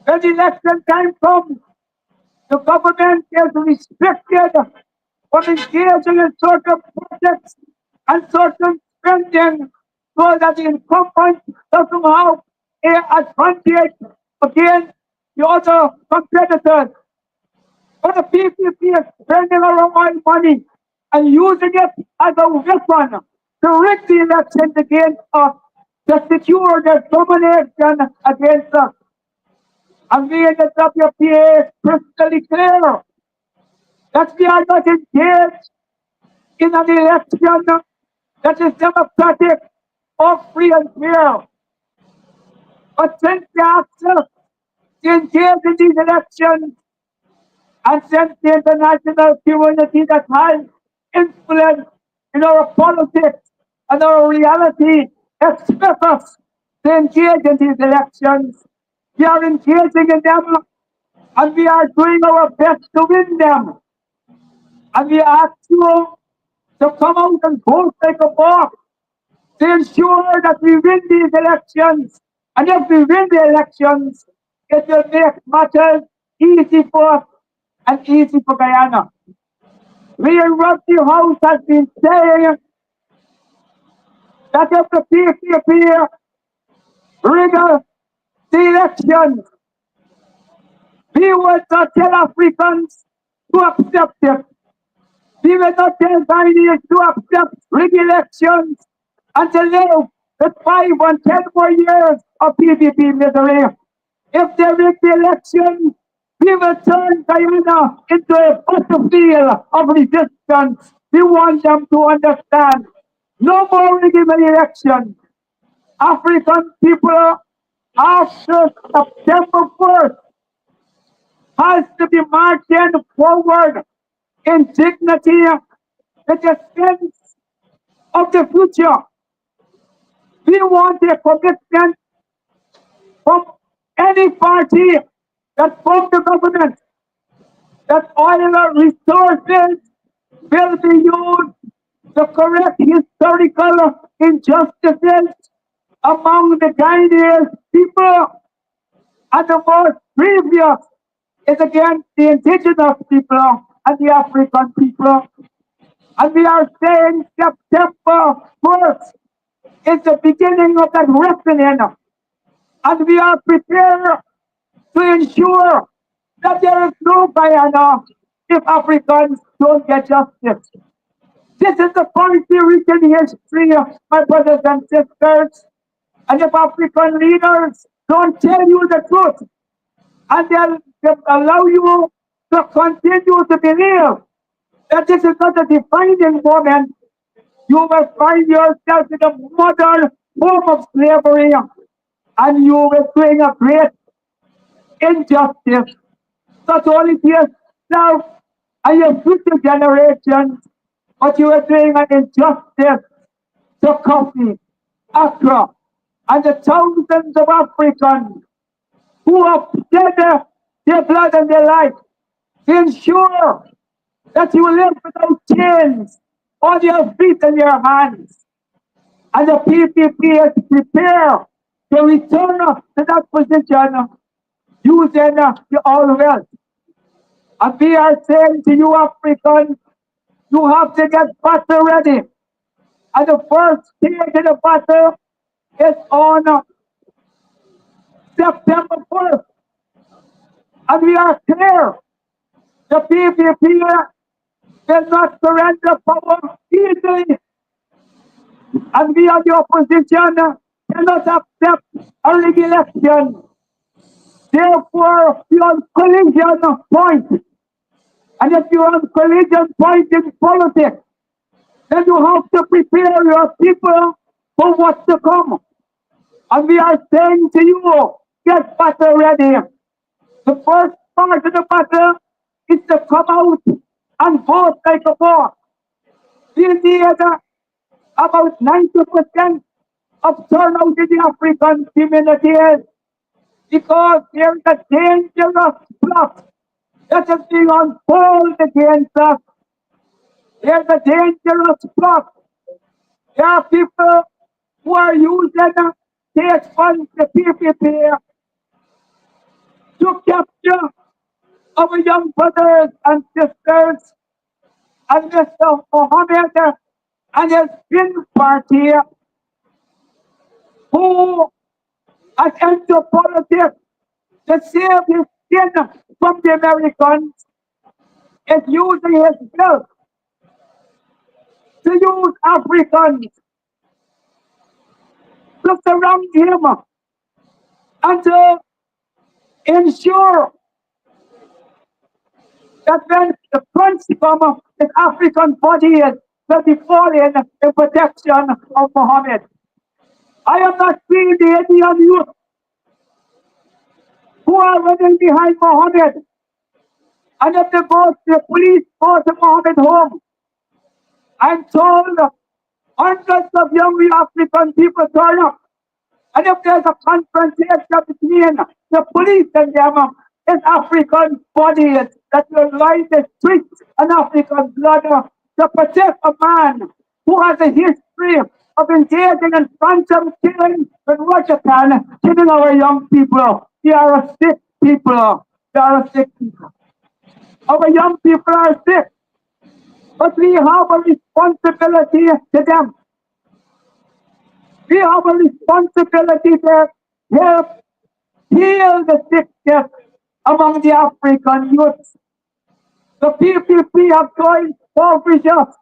Speaker 4: when election time comes, the government is restricted from engaging in certain projects and certain spending so that the incumbent doesn't have an advantage against the other competitors. But the PPP is spending our own money and using it as a weapon to rig the elections against us, to secure their domination against us. And we in the WPA is crystal clear that we are not engaged in an election that is democratic or free and fair. But since the access to engage in these elections and since the international community that has influence in our politics and our reality expect us to engage in these elections, we are engaging in them and we are doing our best to win them. And we ask you to come out and vote like a boss to ensure that we win these elections. And if we win the elections, it will make matters easy for us and easy for Guyana. We in Rusty House has been saying that if the PCP rig the elections, we will not tell Africans to accept it. We will not tell Guyanese to accept rigged elections and to live with 5 and 10 more years of PPP misery. If they rig the elections, we will turn Guyana into a battlefield of resistance. We want them to understand no more rigging the elections. African people after September 1st has to be marching forward in dignity with the sense of the future. We want a commitment from any party that forms the government that oil resources will be used to correct historical injustices among the Guyanese people, and the most previous is against the indigenous people and the African people. And we are saying September 1st is the beginning of that reckoning. And we are prepared to ensure that there is no Guyana if Africans don't get justice. This is the policy written history, my brothers and sisters. And if African leaders don't tell you the truth, and they'll allow you to continue to believe that this is not a defining moment, you will find yourself in a modern form of slavery, and you will bring a great injustice, not only to yourself and your future generations, but you are doing an injustice to Coffee, Accra, and the thousands of Africans who have shed their blood and their life to ensure that you live without chains on your feet and your hands. And the PPP is prepared to return to that position using the oil wealth. And we are saying to you Africans, you have to get battle ready. And the first stage of the battle is on September 1st. And we are clear. The PPP will not surrender power easily. And we are the opposition cannot accept a rigged election. Therefore, we are on collision point. And if you're on collision point in politics, then you have to prepare your people for what's to come. And we are saying to you, get battle ready. The first part of the battle is to come out and vote like a boss. We need about 90% of turnout in the African communities because there is a dangerous plot that is being unfolded against us. There's a dangerous plot. There are people who are using state funds, the PPP, to capture our young brothers and sisters, and Mr. Mohammed and his Green Party, who has entered politics to save his skin from the Americans, is using his wealth to use Africans to surround him and to ensure that when the crunch comes, his African bodies will be falling in protection of Mohammed. I am not seeing the Indian youth who are running behind Mohammed. And if the police go to Mohammed home, I'm told hundreds of young African people turn up. And if there's a confrontation between the police and them, it's African bodies that will line the streets and African blood to protect a man who has a history of engaging in phantom killing with Russia, killing our young people. They are a sick people. They are a sick people. Our young people are sick, but we have a responsibility to them. We have a responsibility to help heal the sickness among the African youth. The PPP have joined forfeitures.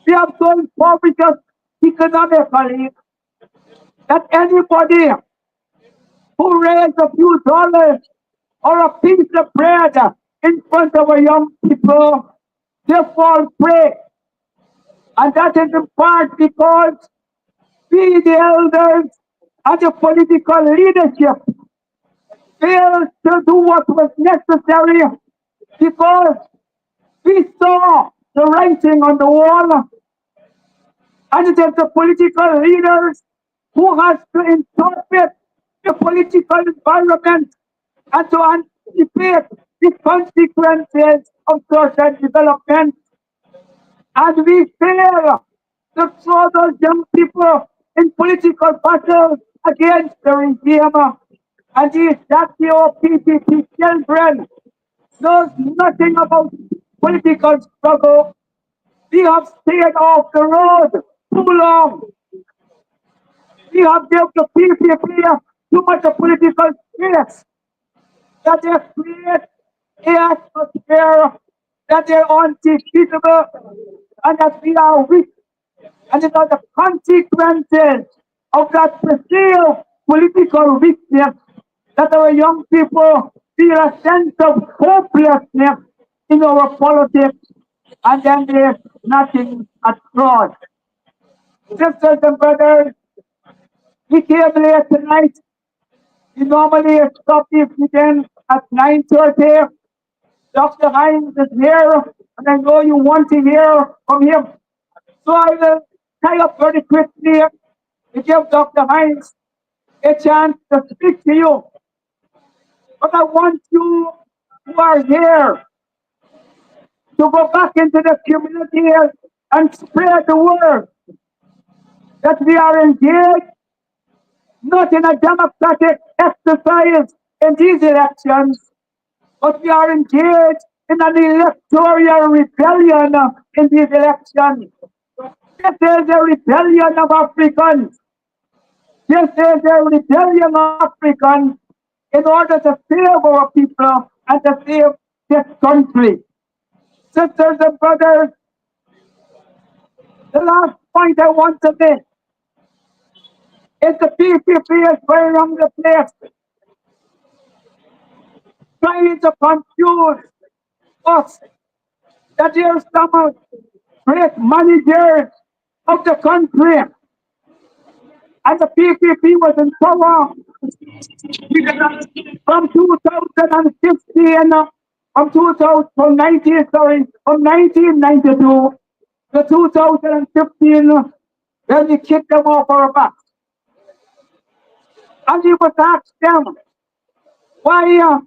Speaker 4: We have joined forfeitures economically that anybody who raises a few dollars or a piece of bread in front of our young people, they fall prey. And that is in part because we, the elders and the political leadership, failed to do what was necessary because we saw the writing on the wall, and it is the political leaders who has to interpret the political environment and to anticipate the consequences of certain developments. And we fail to throw those young people in political battles against the regime. And these WPPP children knows nothing about political struggle. We have stayed off the road too long. We have given the PPP too much of political space that they create an atmosphere that they are undefeatable and that we are weak. And it are the consequences of that perceived political weakness that our young people feel a sense of hopelessness in our politics, and then there's nothing at all. Sisters and brothers, we came late tonight. We normally stop this meeting at 9:30. Dr. Hines is here, and I know you want to hear from him. So I will tie up very quickly to give Dr. Hines a chance to speak to you. But I want you who are here to go back into the community and spread the word that we are engaged not in a democratic exercise in these elections, but we are engaged in an electoral rebellion in these elections. This is a rebellion of Africans. This is a rebellion of Africans in order to save our people and to save this country. Sisters and brothers, the last point I want to make is the PPP is very on the place, trying to confuse us that there are some great managers of the country, and the PPP was in power from 2015, from 2019, sorry, from 1992 to 2015, when we kicked them off our backs. And we was asked them why,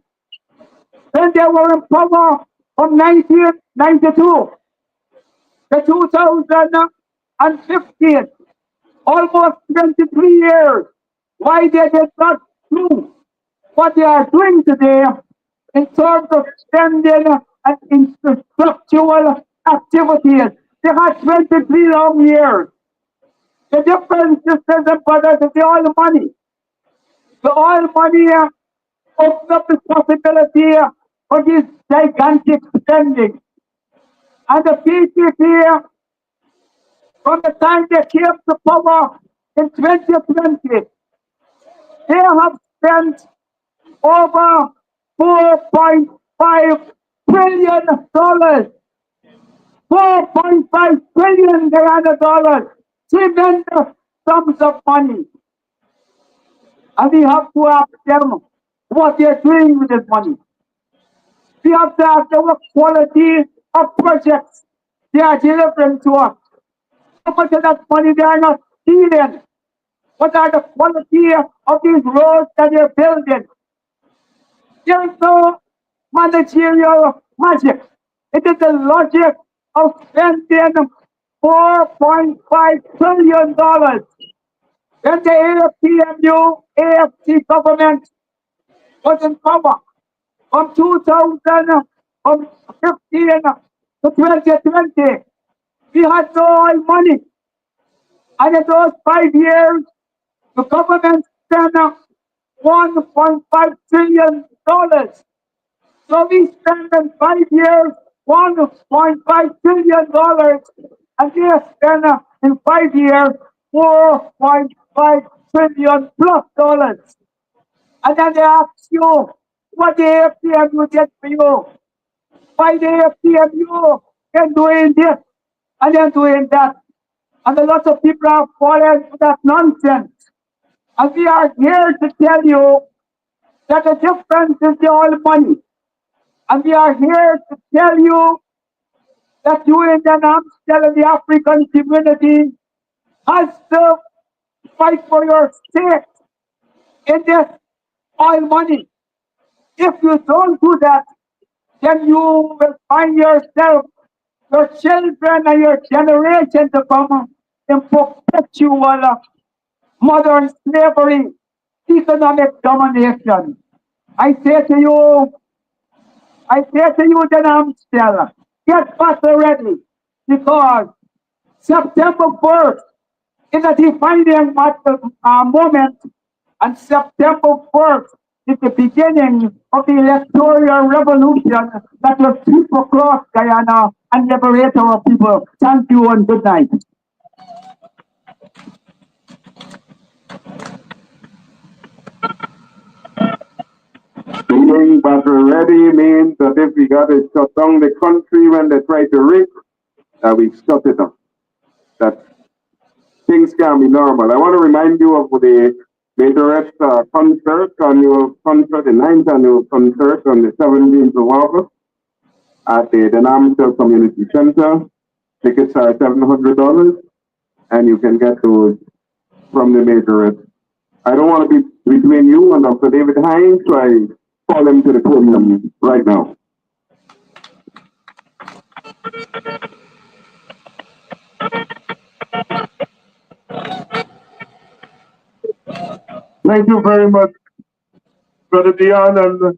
Speaker 4: when they were in power from 1992 to 2015, almost 23 years, why they did not do what they are doing today in terms of spending and infrastructural activities. They had 23 long years. The difference, sisters and brothers, is the oil money. The oil money opens up the possibility for this gigantic spending. And the PPP, from the time they came to power in 2020, they have spent over $4.5 trillion. $4.5 trillion. Tremendous sums of money. And we have to ask them what they're doing with this money. We have to ask them what quality of projects they are delivering to us. How much of that money they are not stealing? What are the quality of these roads that they're building? There is no managerial magic. It is the logic of spending $4.5 trillion. When the APNU, AFC government was in power from 2015 to 2020, we had no oil money. And in those 5 years, the government spent $1.5 trillion. So we spend in 5 years $1.5 trillion, and they spend in 5 years $4.5 trillion plus dollars. And then they ask you what the AFCMU did for you. Why the AFCMU can doing this and then doing that. And a lot of people are falling for that nonsense. And we are here to tell you that the difference is the oil money. And we are here to tell you that you in the Amstel and the African community has to fight for your state in this oil money. If you don't do that, then you will find yourself, your children and your generation to come in perpetual modern slavery, economic domination. I say to you, I say to you, then Amstel, get battle ready because September 1st is a defining moment, and September 1st is the beginning of the electoral revolution that will sweep across Guyana and liberate our people. Thank you and good night.
Speaker 2: Being battle ready means that if we got to shut down the country when they try to rig, that we shut it down. That things can be normal. I want to remind you of the Majorette concert, annual concert, the 9th annual concert on the 17th of August at the Amstel Community Center. Tickets are $700, and you can get those from the Majorette. I don't want to be between you and Dr. David Hines, so I call him to the podium right now. Thank you very much, Brother Dion, and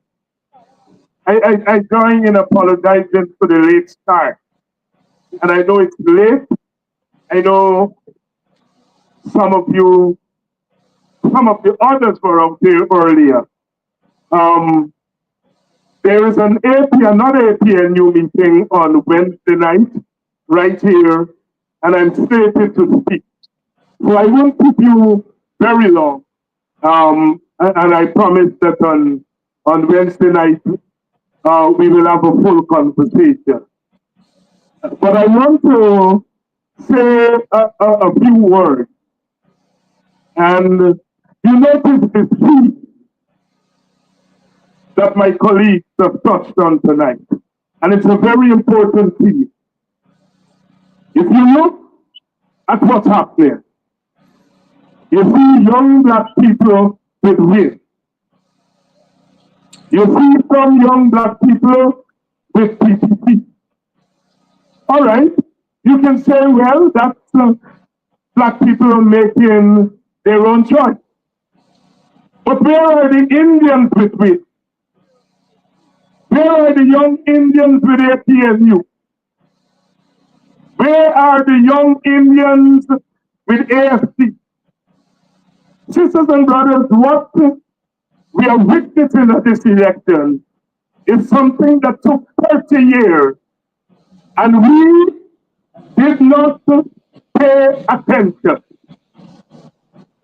Speaker 2: I join in apologizing for the late start. And I know it's late. I know some of the others were out there earlier. There is another APNU meeting on Wednesday night, right here, and I'm slated to speak. So I won't keep you very long. And I promise that on Wednesday night, we will have a full conversation. But I want to say a few words. And you notice the theme that my colleagues have touched on tonight. And it's a very important theme. If you look at what's happening, you see young black people with will. You see some young black people with PPP. All right, you can say, well, that's black people making their own choice. But where are the Indians with will? Where are the young Indians with APNU? Where are the young Indians with AFC? Sisters and brothers, what we are witnessing at this election is something that took 30 years, and we did not pay attention.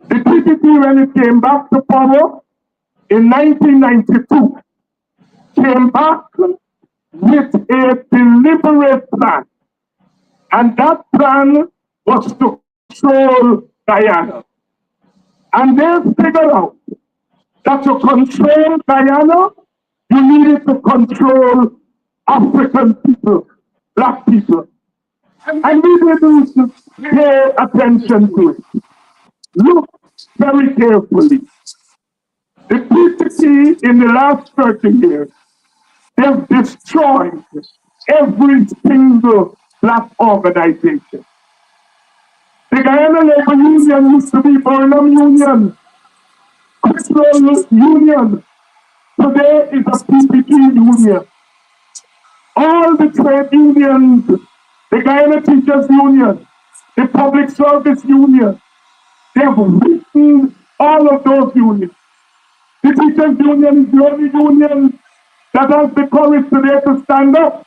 Speaker 2: The PPP, when it came back to power in 1992, came back with a deliberate plan. And that plan was to control Guyana. And they figured out that to control Guyana, you needed to control African people, black people. And we didn't pay attention to it. Look very carefully. The PPP in the last 30 years, they've destroyed every single black organization. The Guyana Labor Union used to be Burnham Union, Crystal Union. Today is a PPP union. All the trade unions, the Guyana Teachers Union, the Public Service Union, they have written all of those unions. The Teachers Union is the only union that has the courage today to stand up.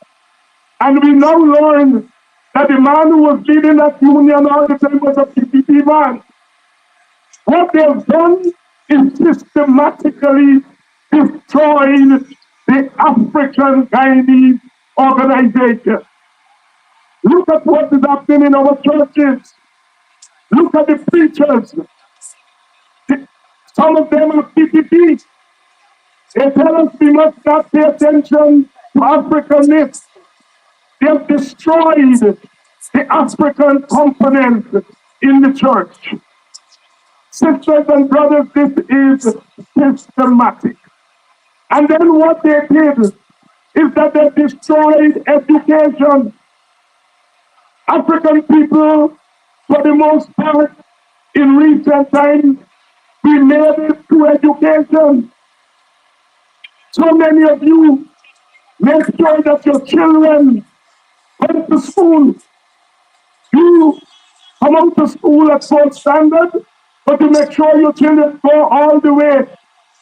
Speaker 2: And we now learn that the man who was leading that union all the time was a PPP man. What they have done is systematically destroying the African Guyanese organization. Look at what is happening in our churches.
Speaker 4: Look at the preachers. Some of them are PPP. They tell us we must not pay attention to Africanness. They have destroyed the African component in the church. Sisters and brothers, this is systematic. And then what they did is that they destroyed education. African people, for the most part, in recent times, we made it through education. So many of you make sure that your children go to school. You come out to school at full standard, but to make sure your children go all the way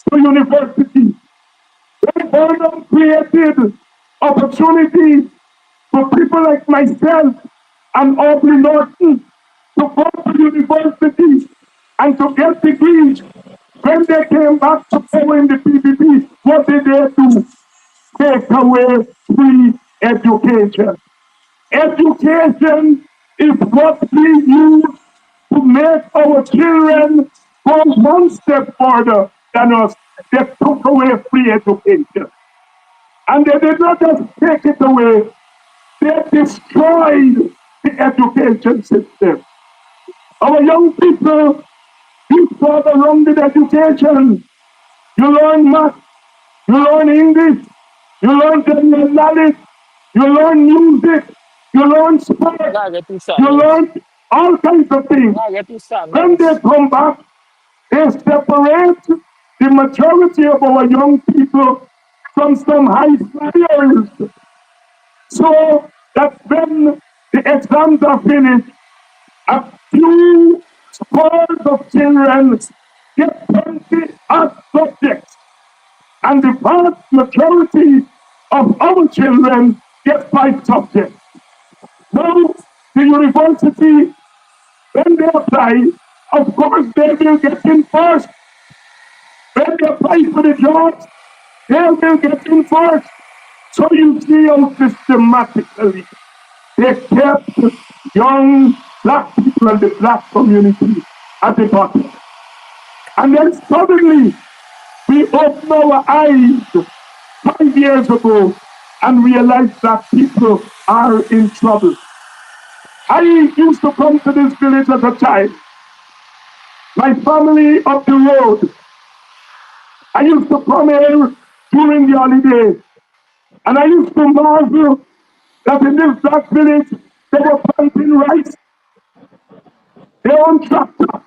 Speaker 4: to university. Burden created opportunities for people like myself and Aubrey Norton to go to university and to get degrees. When they came back to power in the PPP, what did they do? Take away free education. Education is what we use to make our children go one step further than us. They took away free education. And they did not just take it away, they destroyed the education system. Our young people, you further rounded education. You learn math, you learn English, you learn general knowledge, you learn music, you learn sport, you learn all kinds of things. When they come back, they separate the majority of our young people from some high flyers. So that when the exams are finished, a few scores of children get 20 odd subjects, and the vast majority of our children get 5 subjects. Now, the university, when they apply, of course, they will get in first. When they apply for the jobs, they will get in first. So you see how systematically they kept young black people and the black community at the bottom. And then suddenly we opened our eyes 5 years ago and realized that people are in trouble. I used to come to this village as a child. My family up the road. I used to come here during the holidays. And I used to marvel that in this black village they were planting rice, their own tractor.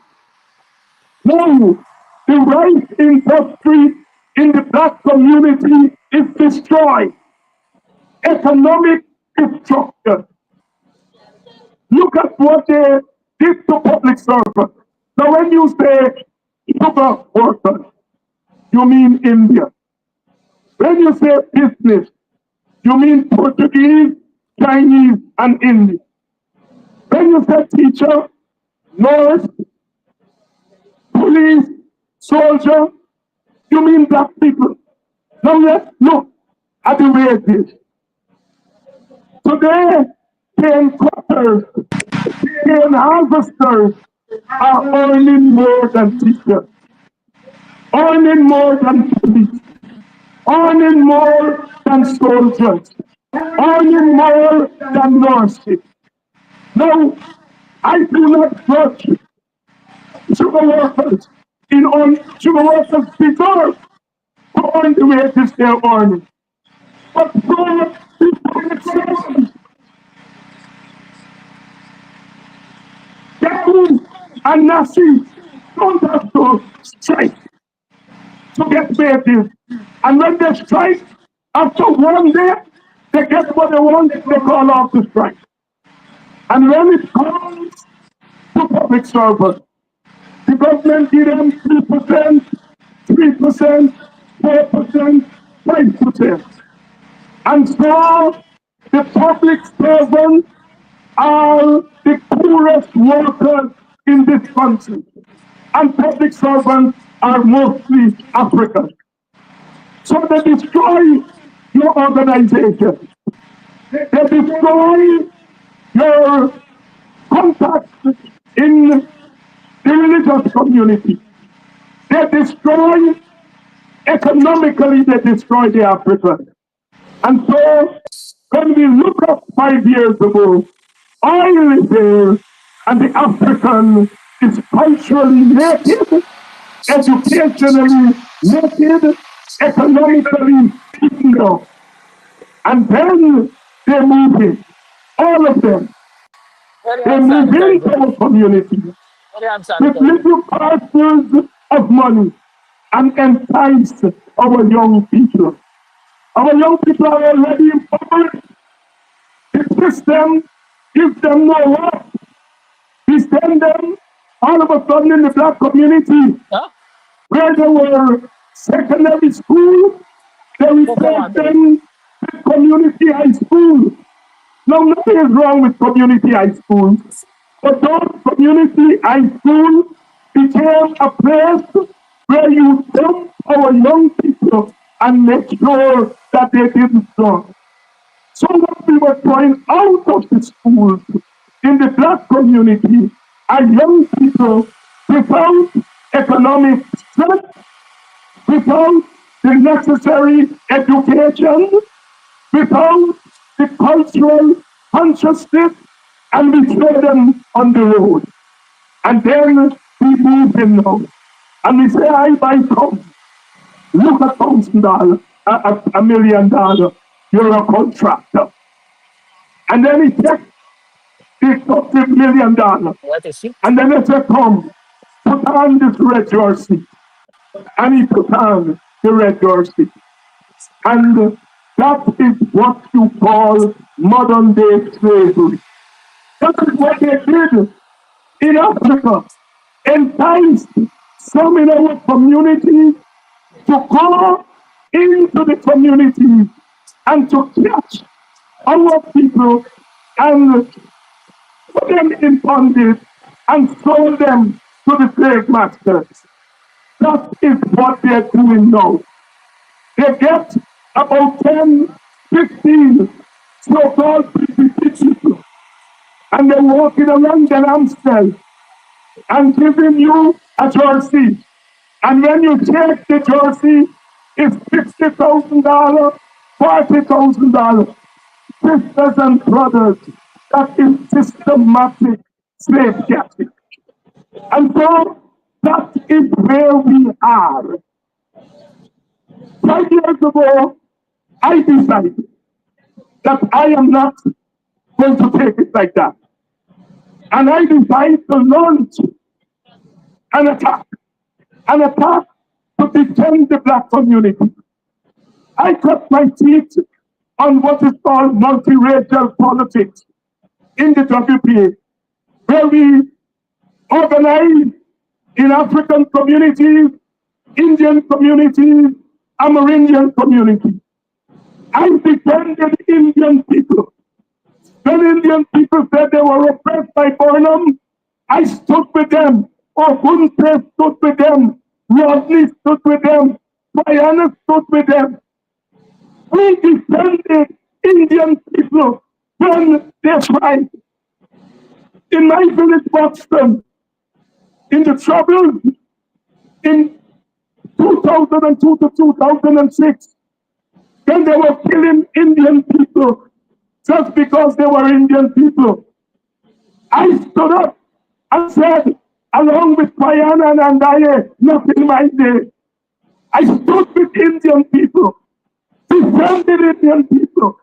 Speaker 4: No, the rice industry in the black community is destroyed. Economic destruction. Look at what they did to public servants. Now, when you say sugar workers, you mean India. When you say business, you mean Portuguese, Chinese, and Indian. When you say teacher, nurse, police, soldier, you mean black people. Now let's look at the wages. Today, cane cutters, cane harvesters are earning more than teachers, earning more than police, earning more than soldiers, earning more than nurses. Now, I do not judge sugar workers sugar workers deserve to earn the wages they're earning. But for public servants, Yahoo and Nasi don't have to strike to get wages. And when they strike, after one day, they get what they want, they call off the strike. And when it comes to public servants, the government gives them 3%, 3%, 4%, 5%. And so the public servants are the poorest workers in this country. And public servants are mostly African. So they destroy your organization. They destroy your contacts in the religious community. They destroy economically, they destroy the African. And so when we look up 5 years ago, oil is there and the African is culturally naked, educationally naked, economically ignorant. And then they move in, all of them,
Speaker 5: What
Speaker 4: they
Speaker 5: I'm
Speaker 4: move into
Speaker 5: sanitizer?
Speaker 4: our community
Speaker 5: What I'm
Speaker 4: with
Speaker 5: sanitizer?
Speaker 4: little parcels of money and entice our young people. Our young people are already impoverished. The system gives them no work. We send them all of a sudden in the black community
Speaker 5: Huh?
Speaker 4: where there were secondary school, they
Speaker 5: What come
Speaker 4: replace
Speaker 5: on, babe?
Speaker 4: them with community high school. Now, nothing is wrong with community high schools, but those community high schools became a place where you dump our young people and make sure that they didn't struggle. So what we were trying out of the schools in the black community are young people without economic strength, without the necessary education, without the cultural consciousness, and we throw them on the road. And then we move in now. And we say, I buy come. Look at $1,000, $1 million. You're a contractor. And then he takes the $50 million.
Speaker 5: What is it?
Speaker 4: And then they say, come, put on this red jersey. And he put on the red jersey. And that is what you call modern day slavery. That is what they did in Africa. Enticed some in our communities to go into the communities and to catch our people and put them in bondage and sold them to the slave masters. That is what they're doing now. They get about 10, 15 so-called British people, and they're walking around the Amstel and giving you a jersey. And when you check the jersey, it's $50,000, $40,000. Sisters and brothers, that is systematic slave catching. And so that is where we are. 5 years ago, I decided that I am not going to take it like that. And I decided to launch an attack, an attack to defend the black community. I cut my teeth on what is called multiracial politics in the WPA, where we organize in African communities, Indian communities, Amerindian communities. I defended Indian people. When Indian people said they were oppressed by Burnham, I stood with them. Ogunte stood with them. Rodney stood with them. Diana stood with them. We defended Indian people when they tried. In my village, Boston, in the troubles in 2002 to 2006, when they were killing Indian people just because they were Indian people, I stood up and said, along with Payana and Andaye, not in my day, I stood with Indian people, defended Indian people.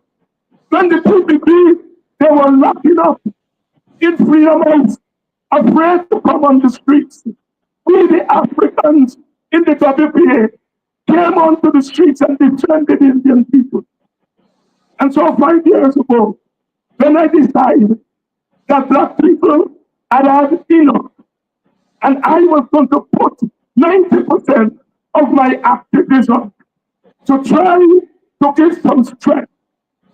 Speaker 4: When the PPP, they were locking up in Freedom House, afraid to come on the streets. We, the Africans in the WPA, came onto the streets and defended Indian people. And so 5 years ago, when I decided that black people had had enough, and I was going to put 90% of my activism to try to give some strength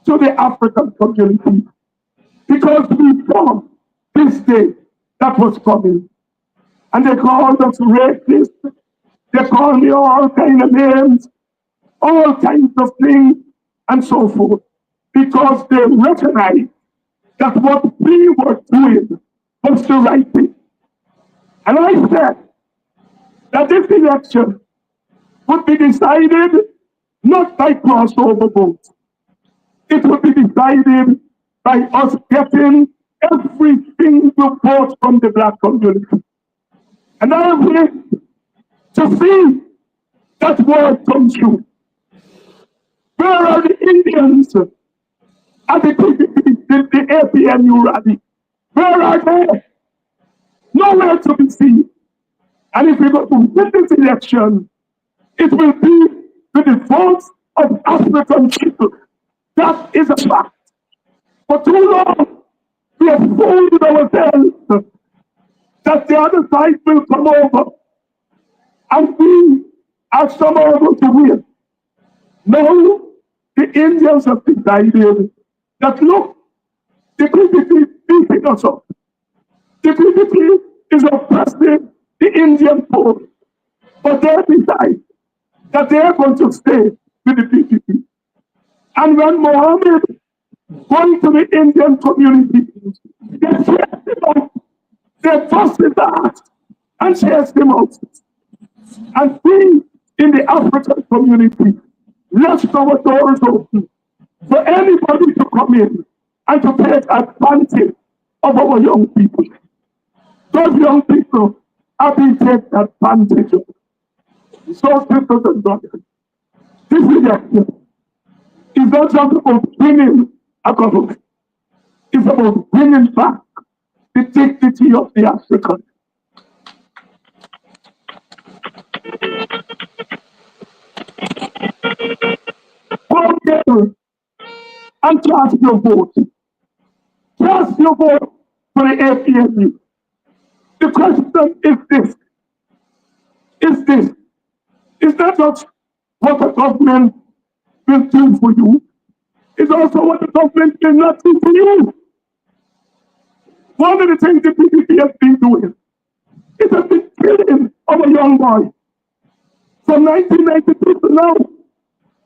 Speaker 4: to the African community, because we saw this day that was coming. And they called us racist, they called me all kinds of names, all kinds of things, and so forth, because they recognized that what we were doing was the right thing. And I said that this election would be decided not by crossover votes. It would be decided by us getting every single vote from the black community. And I wish to see that word come true. Where are the Indians at the APNU rally? Where are they? Nowhere to be seen. And if we go to win this election, it will be with the votes of African people. That is a fact. For too long, we have fooled ourselves that the other side will come over and we are somehow going to win. No, the Indians have decided that look, the PDP is beating us up. The PDP is oppressing the Indian poor. But they decide that they are going to stay with the PDP. And when Mohammed went to the Indian community, they chased him out. They bust his ass and chased him out. And we in the African community left our doors open for anybody to come in and to take advantage of our young people. Those young people are being taken advantage of. So, sisters and brothers, this election is not just about winning a government, it's about winning back the dignity of the African. Come together and cast your vote. Cast your vote for the APNU. The question is not just what the government will do for you, it's also what the government will not do for you. One of the things the PDP has been doing is has been killing our young boys. From 1992 to now,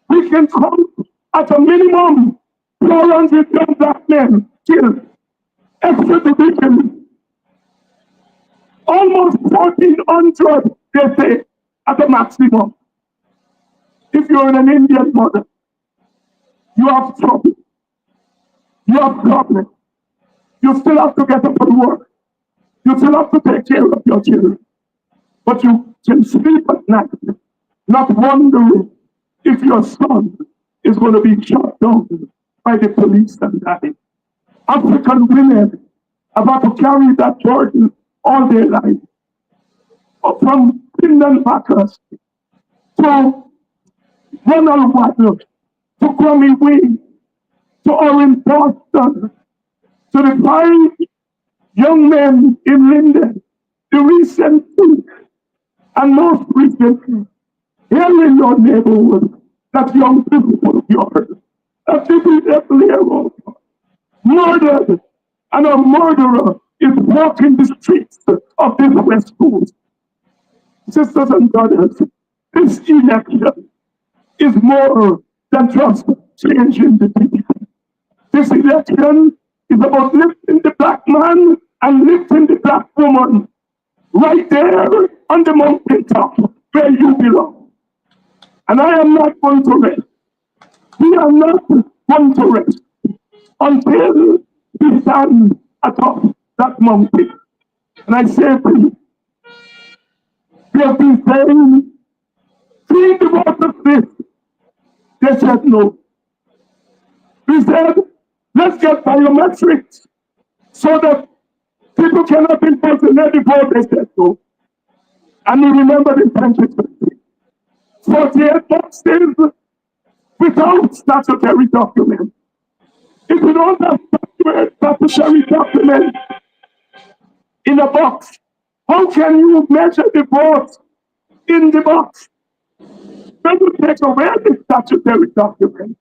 Speaker 4: we can count at a minimum 400 young black men killed, extradition, almost 1,400, they say, at the maximum. If you're an Indian mother, you have trouble, you have problems, you still have to get up and work, you still have to take care of your children, but you can sleep at night, not wondering if your son is going to be shot down by the police and die. African women have had to carry that burden all their life. From Finland Backers to Ronald Waddle to Crummy Wing to Orin Boston to the 5 young men in Linden, the recent and most recently, here in your neighborhood, that young people of yours, that people everywhere murdered, and a murderer is walking the streets of this West Coast. Sisters and brothers, this election is more than just changing the people. This election is about lifting the black man and lifting the black woman right there on the mountaintop where you belong. And I am not going to rest. We are not going to rest until we stand atop that mountain. And I say to you, we have been saying, see the vote of this. They said no. We said, let's get biometrics so that people cannot impersonate the vote. They said no. And we remember in 2020, 48 boxes without statutory document. If you don't have statutory document in a box, how can you measure the vote in the box? When you take away the statutory document,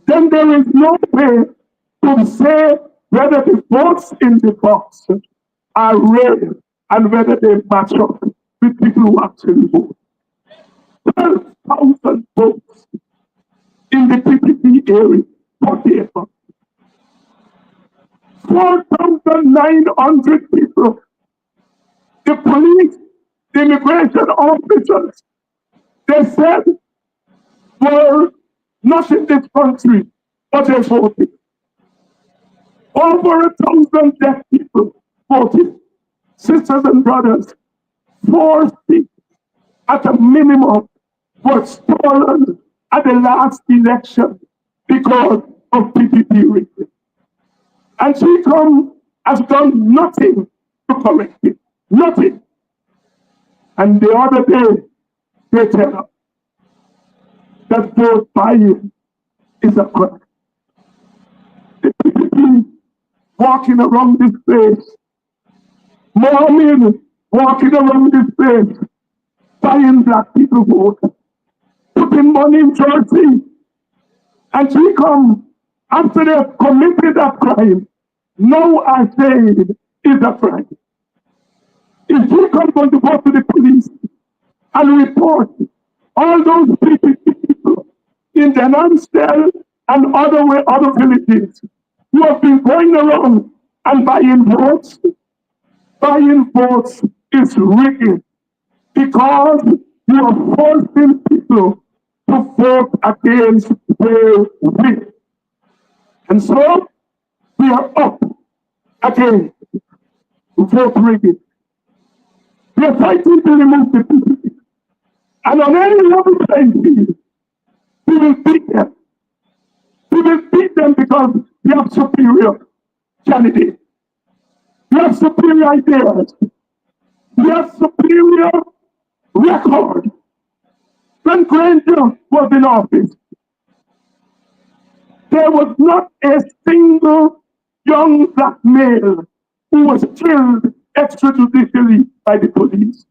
Speaker 4: then there is no way to say whether the votes in the box are real and whether they match up with people who actually vote. 12,000 votes in the PPP area for the 4,900 people The police, the immigration officers, they said were not in this country, but they voted. Over 1,000 deaf people voted. Sisters and brothers, 4 seats at a minimum were stolen at the last election because of PPP rigging. And Chicom has done nothing to correct it. Nothing. And the other day, they tell us that vote buying is a crime. The PPP walking around this place, Mohammed walking around this place, buying black people vote, putting money in churches, and she come after they've committed a crime. No, I said is a crime. If she comes going to go to the police and report all those people in the Amstel and other villages who have been going around and buying votes is rigging because you are forcing people to vote against their will. And so we are up against vote rigging. We are fighting to remove the people. And on any level playing field, we will beat them. We will beat them because we have superior candidates. We have superior ideas. We have superior record. When Granger was in office, there was not a single young black male who was killed extrajudicially by the police.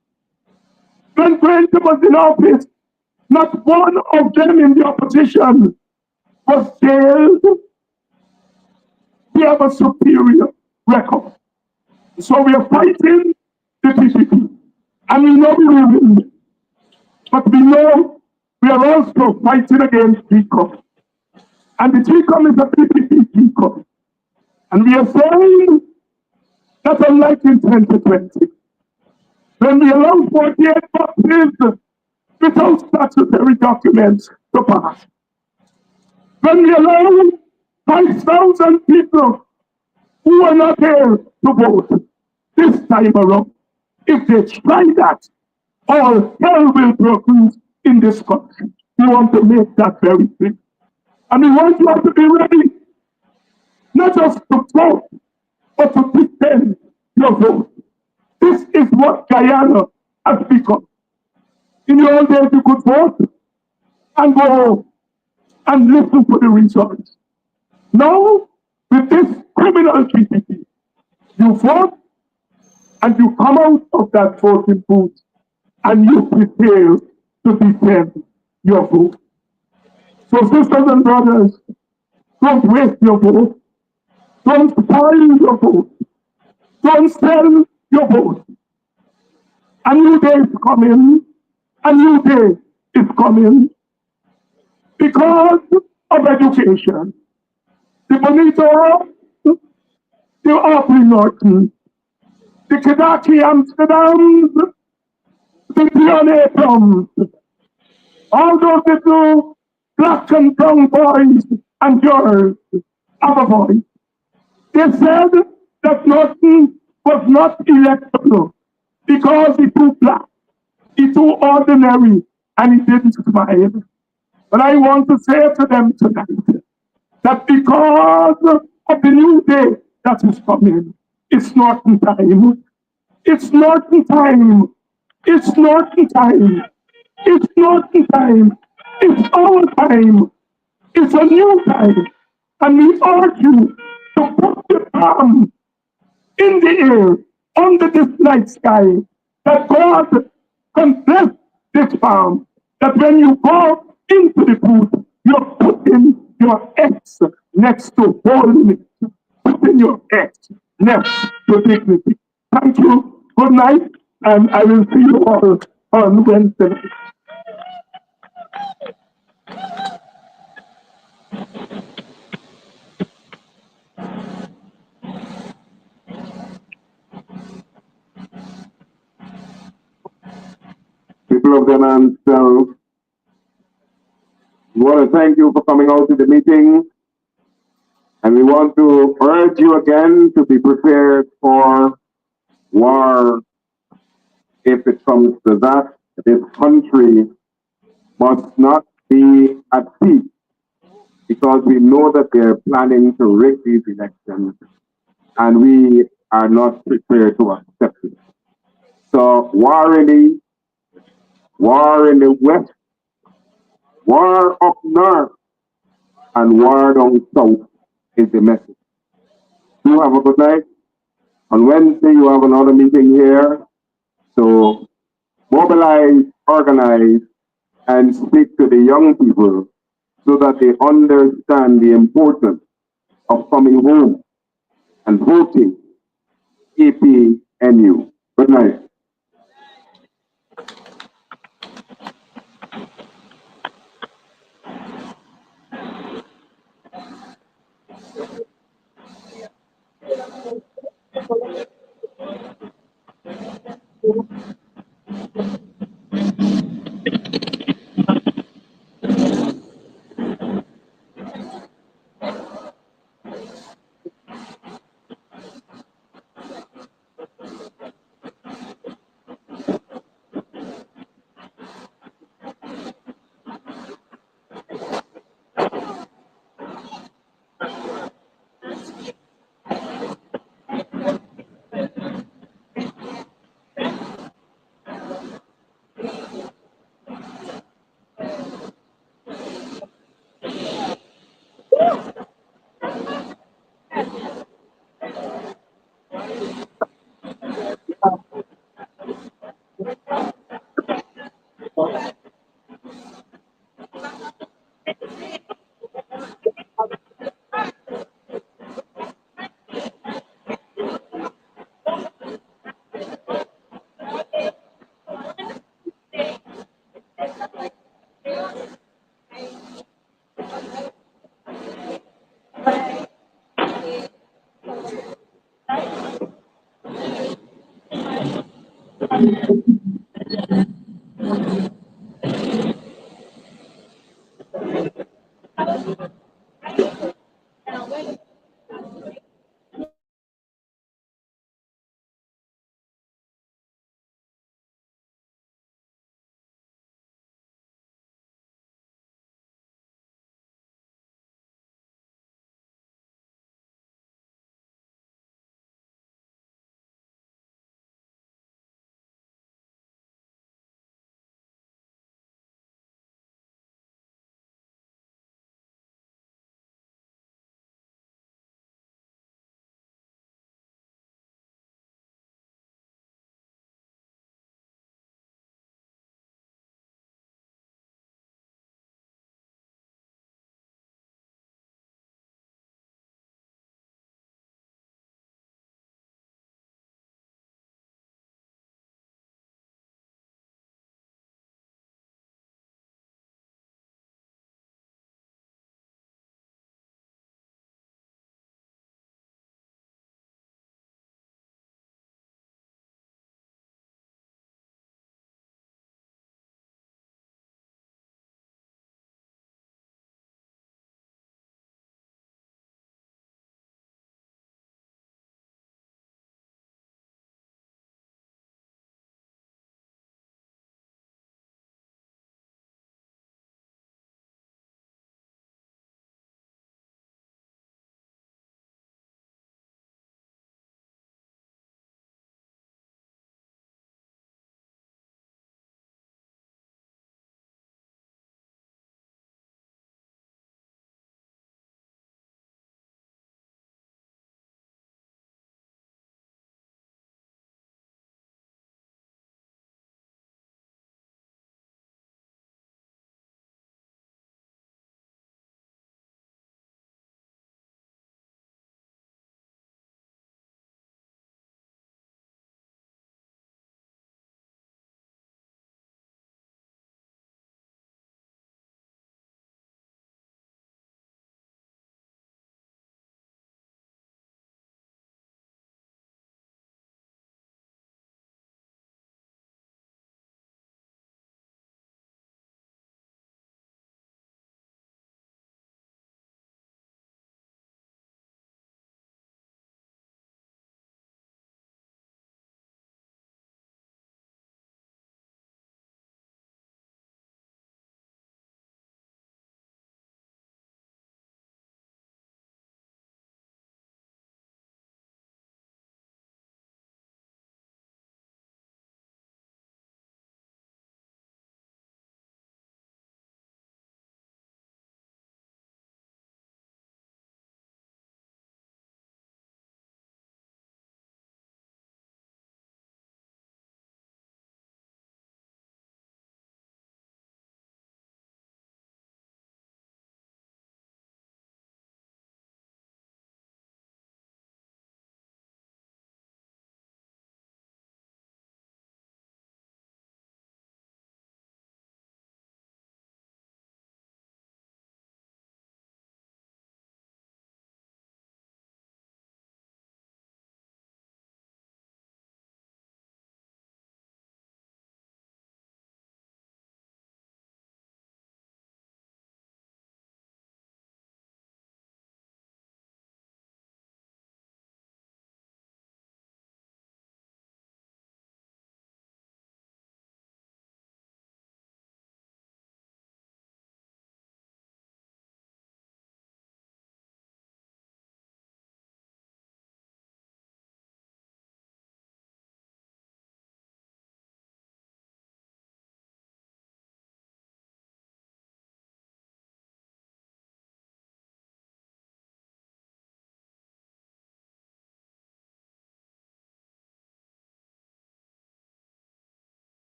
Speaker 4: When Granger was in office, not one of them in the opposition was jailed. We have a superior record. So we are fighting the PPP. And we know we will win. But we know we are also fighting against GCOM. And the GCOM is a PPP GCOM. And we are saying that unlike in 2020, when we allow 48 boxes without statutory documents to pass, when we allow 5,000 people who are not here to vote this time around, if they try that, all hell will break loose in this country. We want to make that very clear. And we want you all to be ready, not just to vote, but to defend your vote. This is what Guyana has become. In the old days, you could vote and go home and listen to the results. Now, with this criminal PPP, you vote and you come out of that voting booth and you prepare to defend your vote. So, sisters and brothers, don't waste your vote. Don't spoil your vote. Don't sell your vote. A new day is coming. A new day is coming because of education. The Bonito, the Aubrey Norton, the Kedaki Amsterdams, the Pioneer Drums, all those little black and brown boys and girls have a voice. They said that Norton was not electable because he's too black, he's too ordinary, and he didn't smile. But I want to say to them tonight that because of the new day that is coming, it's Norton time. It's Norton time. It's Norton time. It's Norton time. It's our time. It's a new time. And we urge you to put your palm in the air under this night sky, that God can bless this farm, that when you go into the booth, you're putting your X next to holiness, putting your X next to dignity. Thank you. Good night, and I will see you all on Wednesday.
Speaker 2: people of the Amstel, we want to thank you for coming out to the meeting, and we want to urge you again to be prepared for war if it comes to that. This country must not be at peace because we know that they're planning to rig these elections, and we are not prepared to accept it. So war in the east, war in the west, war up north, and war down south is the message. You have a good night. On Wednesday, you have another meeting here. So mobilize, organize, and speak to the young people so that they understand the importance of coming home and voting APNU. Good night.